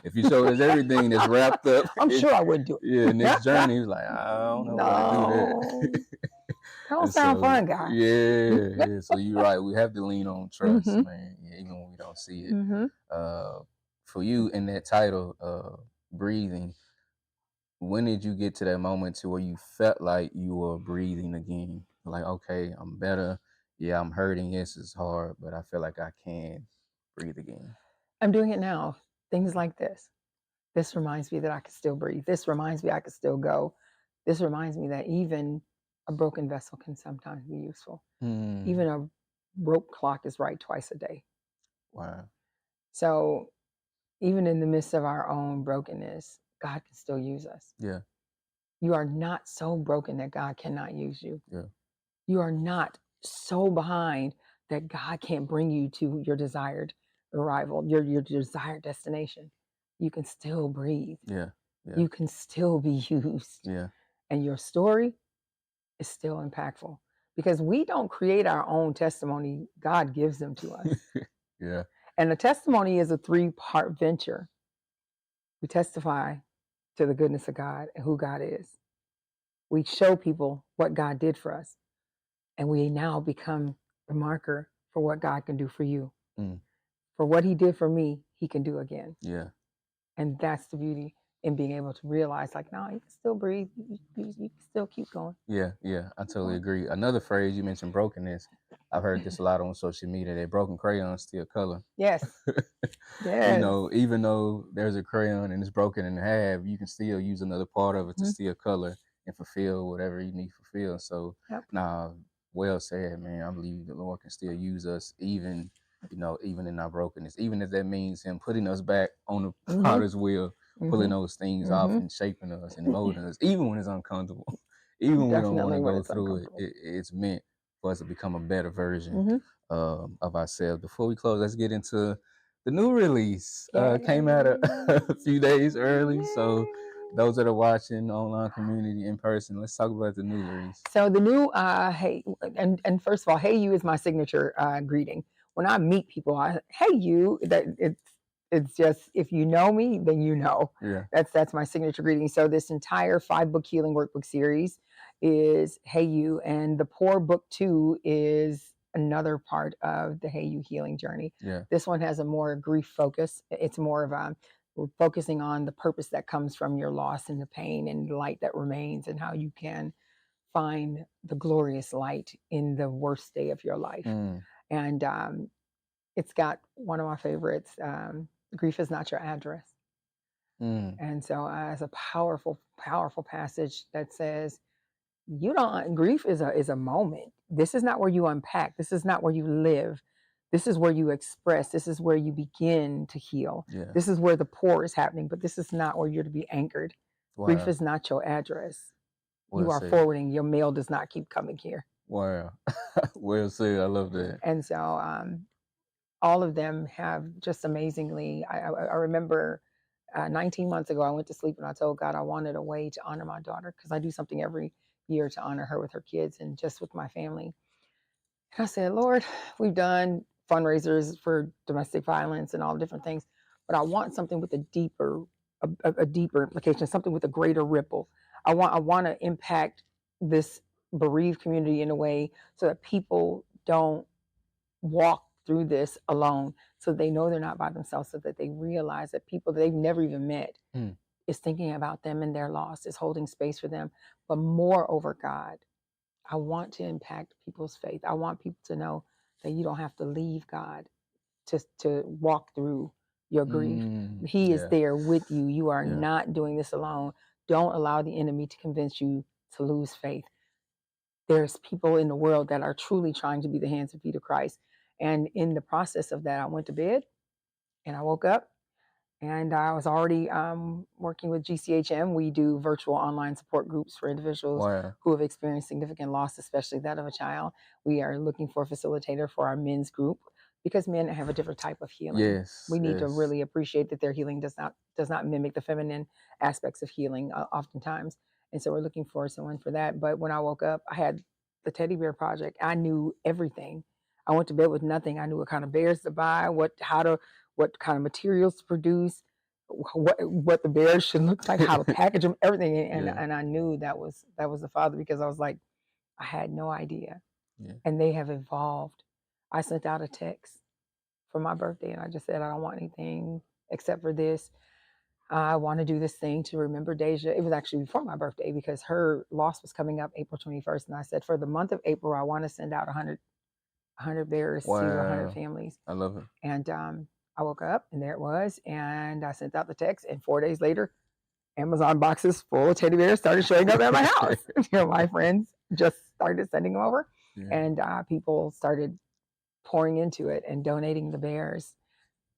If he showed us everything that's wrapped up. I'm sure I wouldn't do it. In this journey, he's like, I don't know how to do that. Don't sound fun, guy. Yeah. So you're right. We have to lean on trust, man. Even when we don't see it. For you, in that title, breathing, when did you get to that moment to where you felt like you were breathing again? Like, okay, I'm better. Yeah, I'm hurting. Yes, it's hard, but I feel like I can breathe again. I'm doing it now. Things like this. This reminds me that I can still breathe. This reminds me I can still go. This reminds me that even a broken vessel can sometimes be useful. Even a rope clock is right twice a day. Wow. So even in the midst of our own brokenness, God can still use us. Yeah. You are not so broken that God cannot use you. Yeah. You are not so behind that God can't bring you to your desired arrival, your desired destination. You can still breathe. Yeah. You can still be used. Yeah. And your story is still impactful, because we don't create our own testimony. God gives them to us. Yeah. And a testimony is a 3-part venture. We testify to the goodness of God and who God is. We show people what God did for us. And we now become the marker for what God can do for you. For what he did for me, he can do again. Yeah. And that's the beauty in being able to realize, like, no, you can still breathe. You can still keep going. Yeah. I totally agree. Another phrase, you mentioned brokenness. I've heard this a lot on social media, that broken crayons still color. Yes. Yes. Even though there's a crayon and it's broken in half, you can still use another part of it to still color and fulfill whatever you need to fulfill. So, well said, man. I believe the Lord can still use us, even in our brokenness, even if that means him putting us back on the potter's wheel, pulling those things off and shaping us and molding us, even when it's uncomfortable, even when we don't want to go through it. It's meant for us to become a better version of ourselves. Before we close, let's get into the new release. Came out a few days early. So those that are watching online community in person, let's talk about the new release. So the new hey, and first of all, hey you is my signature greeting. When I meet people, hey you, that it's just, if you know me, then you know. Yeah. That's my signature greeting. So this entire 5-book Healing Workbook series is Hey You, and the Pour Book 2 is another part of the Hey You healing journey. Yeah. This one has a more grief focus. It's more of we're focusing on the purpose that comes from your loss and the pain and the light that remains, and how you can find the glorious light in the worst day of your life. And it's got one of my favorites, grief is not your address. And so it's a powerful, powerful passage that says, grief is a moment. This is not where you unpack. This is not where you live. This is where you express. This is where you begin to heal. Yeah. This is where the pour is happening, but this is not where you're to be anchored. Grief Wow. is not your address. Well You are said. forwarding. Your mail does not keep coming here. Wow. Well said. I love that. And so all of them have just amazingly, I remember 19 months ago, I went to sleep and I told God I wanted a way to honor my daughter, because I do something every year to honor her with her kids and just with my family. And I said, Lord, we've done fundraisers for domestic violence and all different things, but I want something with a deeper implication, something with a greater ripple. I want to impact this bereaved community in a way so that people don't walk through this alone, so they know they're not by themselves, so that they realize that people that they've never even met is thinking about them and their loss, is holding space for them. But moreover, God, I want to impact people's faith. I want people to know that you don't have to leave God to walk through your grief. He is there with you. You are not doing this alone. Don't allow the enemy to convince you to lose faith. There's people in the world that are truly trying to be the hands and feet of Christ. And in the process of that, I went to bed and I woke up and I was already working with GCHM. We do virtual online support groups for individuals who have experienced significant loss, especially that of a child. We are looking for a facilitator for our men's group, because men have a different type of healing. We need to really appreciate that their healing does not mimic the feminine aspects of healing oftentimes. And so we're looking for someone for that. But when I woke up, I had the teddy bear project. I knew everything. I went to bed with nothing. I knew what kind of bears to buy, what kind of materials to produce, what the bears should look like, how to package them, everything. And I knew that was the Father, because I was like, I had no idea. And they have evolved. I sent out a text for my birthday and I just said, I don't want anything except for this. I want to do this thing to remember Deja. It was actually before my birthday, because her loss was coming up April 21st. And I said, for the month of April, I want to send out 100 bears to 100 families. I love it. And I woke up and there it was. And I sent out the text, and 4 days later, Amazon boxes full of teddy bears started showing up at my house. My friends just started sending them over, and people started pouring into it and donating the bears.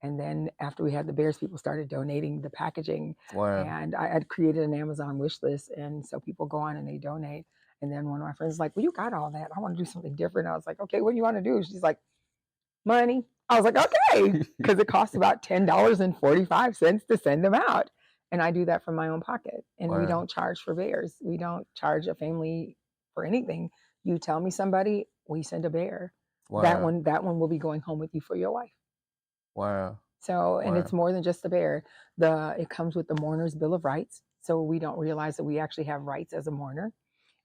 And then after we had the bears, people started donating the packaging. And I had created an Amazon wish list. And so people go on and they donate. And then one of my friends was like, well, you got all that. I want to do something different. I was like, okay, what do you want to do? She's like, money. I was like, okay, because it costs about $10.45 to send them out. And I do that from my own pocket. And we don't charge for bears. We don't charge a family for anything. You tell me somebody, we send a bear. That one will be going home with you for your wife. So, and it's more than just a bear. It comes with the mourner's bill of rights. So we don't realize that we actually have rights as a mourner.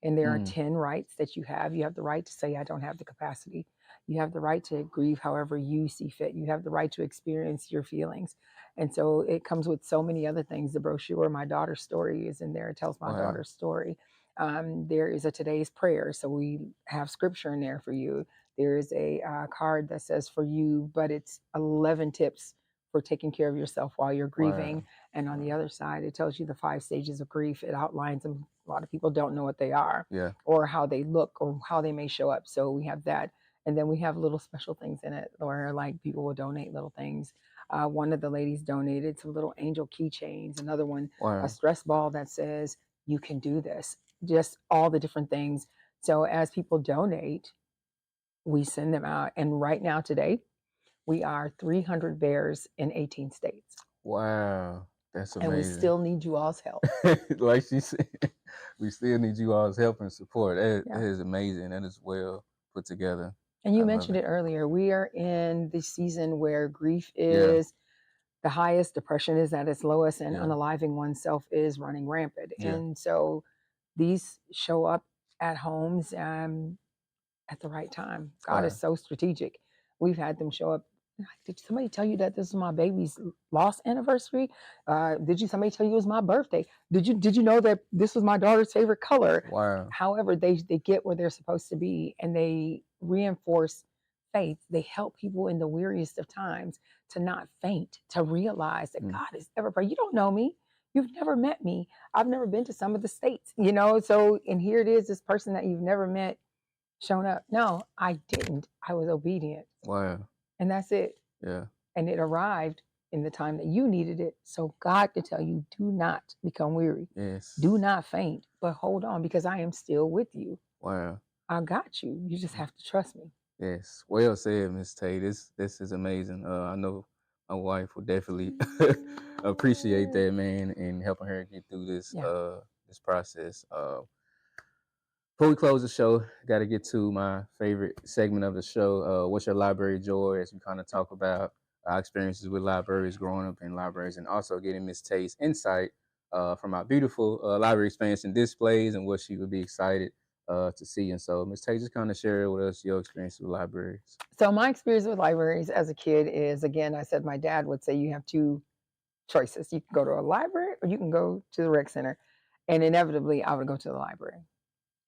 And there are 10 rights that you have. You have the right to say, I don't have the capacity. You have the right to grieve however you see fit. You have the right to experience your feelings. And so it comes with so many other things. The brochure, My Daughter's Story, is in there. It tells my daughter's story. There is a today's prayer. So we have scripture in there for you. There is a card that says for you, but it's 11 tips for taking care of yourself while you're grieving. And on the other side, it tells you the 5 stages of grief. It outlines them. A lot of people don't know what they are, or how they look, or how they may show up. So we have that. And then we have little special things in it where like people will donate little things. One of the ladies donated some little angel keychains. Another one, a stress ball that says, you can do this. Just all the different things. So as people donate, we send them out. And right now, today, we are 300 bears in 18 states. Wow. That's amazing. And we still need you all's help. Like she said, we still need you all's help and support. That is amazing. That is well put together. And you mentioned it earlier. We are in the season where grief is the highest, depression is at its lowest, and unaliving oneself is running rampant. And so these show up at homes at the right time. God is so strategic. We've had them show up. Did somebody tell you that this is my baby's loss anniversary? Did somebody tell you it was my birthday? Did you know that this was my daughter's favorite color? However, they get where they're supposed to be, and they reinforce faith. They help people in the weariest of times to not faint, to realize that God is ever present. You don't know me. You've never met me. I've never been to some of the states, so, and here it is, this person that you've never met shown up. No, I didn't. I was obedient. and that's it. Yeah. And it arrived in the time that you needed it. So God could tell you, do not become weary. Yes. Do not faint, but hold on, because I am still with you. Wow. I got you. You just have to trust me. Yes. Well said, Miss Tay. This is amazing. I know my wife will definitely appreciate that, man, and helping her get through this this process. Before we close the show, got to get to my favorite segment of the show. What's your library joy? As we kind of talk about our experiences with libraries, growing up in libraries, and also getting Miss Tay's insight from our beautiful library expansion displays and what she would be excited to see. And so, Miss Tay, just kind of share with us your experience with libraries. So my experience with libraries as a kid is, again, I said my dad would say you have two choices. You can go to a library or you can go to the rec center. And inevitably, I would go to the library.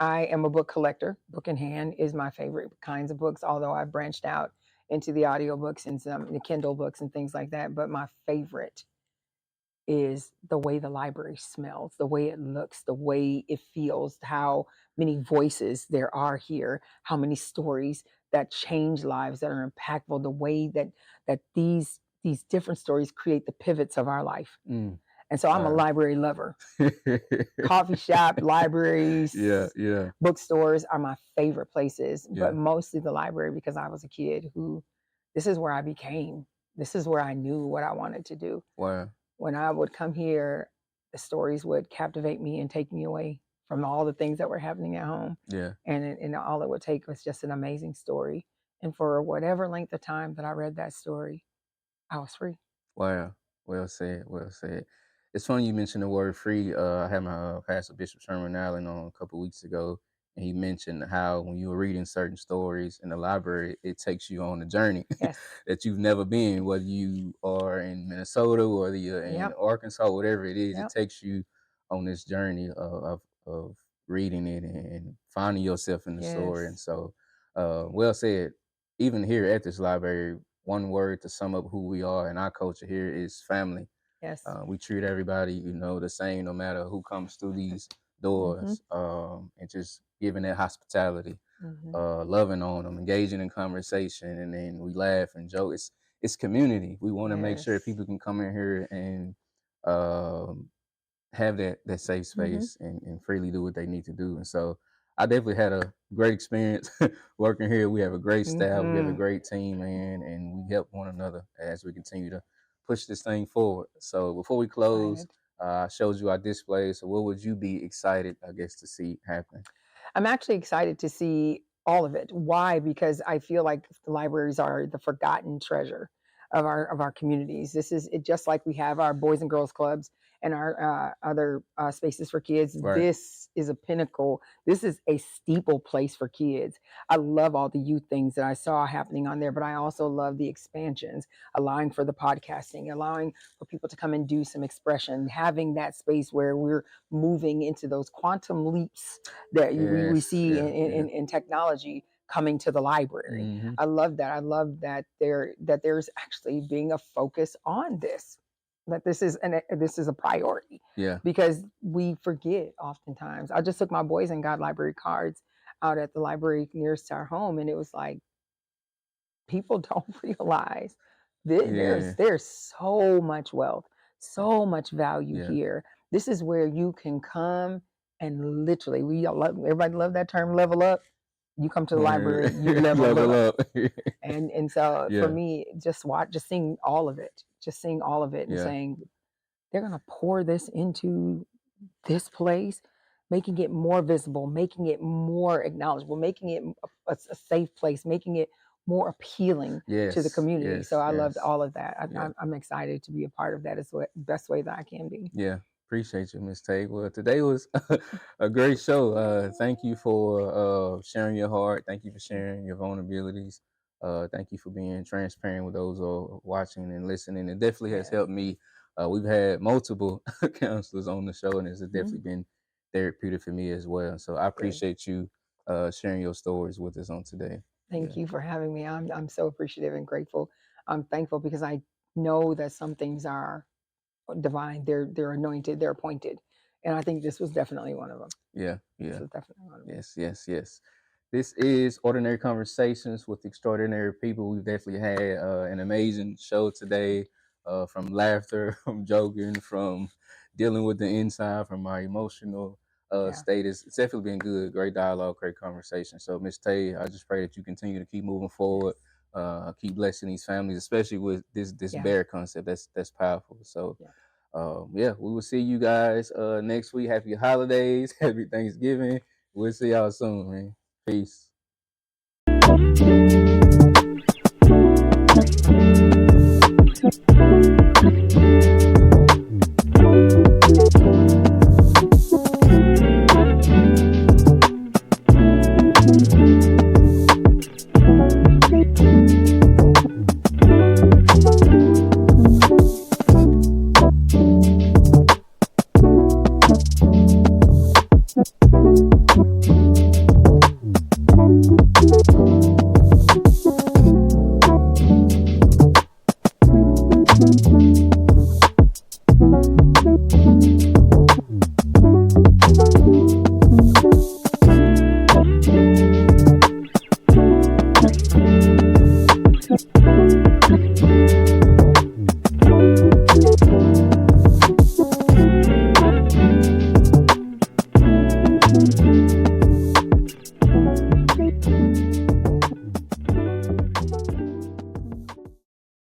I am a book collector. Book in hand is my favorite kinds of books, although I've branched out into the audiobooks and some the Kindle books and things like that. But my favorite is the way the library smells, the way it looks, the way it feels, how many voices there are here, how many stories that change lives, that are impactful, the way that these different stories create the pivots of our life. Mm. And so I'm a library lover. Coffee shop, libraries, bookstores are my favorite places, but mostly the library, because I was a kid who, this is where I became. This is where I knew what I wanted to do. Wow. When I would come here, the stories would captivate me and take me away from all the things that were happening at home. Yeah. And all it would take was just an amazing story. And for whatever length of time that I read that story, I was free. Wow. Well said. Well said. It's funny you mentioned the word free. I had my Pastor Bishop Sherman Allen on a couple of weeks ago, and he mentioned how when you were reading certain stories in the library, it takes you on a journey that you've never been, whether you are in Minnesota or whether you're in Arkansas, whatever it is, it takes you on this journey of reading it and finding yourself in the story. And so, well said. Even here at this library, one word to sum up who we are and our culture here is family. Yes. We treat everybody, the same, no matter who comes through these doors, and just giving that hospitality, loving on them, engaging in conversation, and then we laugh and joke. It's community. We want to make sure people can come in here and have that safe space and freely do what they need to do. And so I definitely had a great experience working here. We have a great staff, we have a great team, man, and we help one another as we continue to push this thing forward. So before we close, I showed you our display. So what would you be excited, I guess, to see happen? I'm actually excited to see all of it. Why? Because I feel like the libraries are the forgotten treasure of our communities. This is it, just like we have our Boys and Girls Clubs and our other spaces for kids. Right. This is a pinnacle. This is a steeple place for kids. I love all the youth things that I saw happening on there, but I also love the expansions, allowing for the podcasting, allowing for people to come and do some expression, having that space where we're moving into those quantum leaps that we see in technology coming to the library. I love that. I love that there's actually being a focus on this, that this is a priority. Yeah. Because we forget oftentimes. I just took my boys and got library cards out at the library nearest to our home, and it was like, people don't realize there's so much wealth, so much value here. This is where you can come and literally, everybody love that term, level up. You come to the library, you level up. And so for me, just seeing all of it, and saying, they're going to pour this into this place, making it more visible, making it more acknowledgeable, making it a safe place, making it more appealing to the community. So I loved all of that. I'm excited to be a part of that as the best way that I can be. Yeah. Appreciate you, Ms. Tay. Well, today was a great show. Thank you for sharing your heart. Thank you for sharing your vulnerabilities. Thank you for being transparent with those who are watching and listening. It definitely has helped me. We've had multiple counselors on the show, and it's definitely been therapeutic for me as well. So I appreciate you sharing your stories with us on today. Thank you for having me. I'm so appreciative and grateful. I'm thankful because I know that some things are divine. They're anointed. They're appointed, and I think this was definitely one of them. Yeah. This was definitely one of them. Yes. This is Ordinary Conversations with Extraordinary People. We've definitely had an amazing show today, from laughter, from joking, from dealing with the inside, from our emotional Yeah. state. It's definitely been good. Great dialogue, great conversation. So, Miss Tay, I just pray that you continue to keep moving forward, keep blessing these families, especially with this Yeah. bear concept. That's powerful. So, Yeah. we will see you guys next week. Happy holidays, happy Thanksgiving. We'll see y'all soon, man. Peace.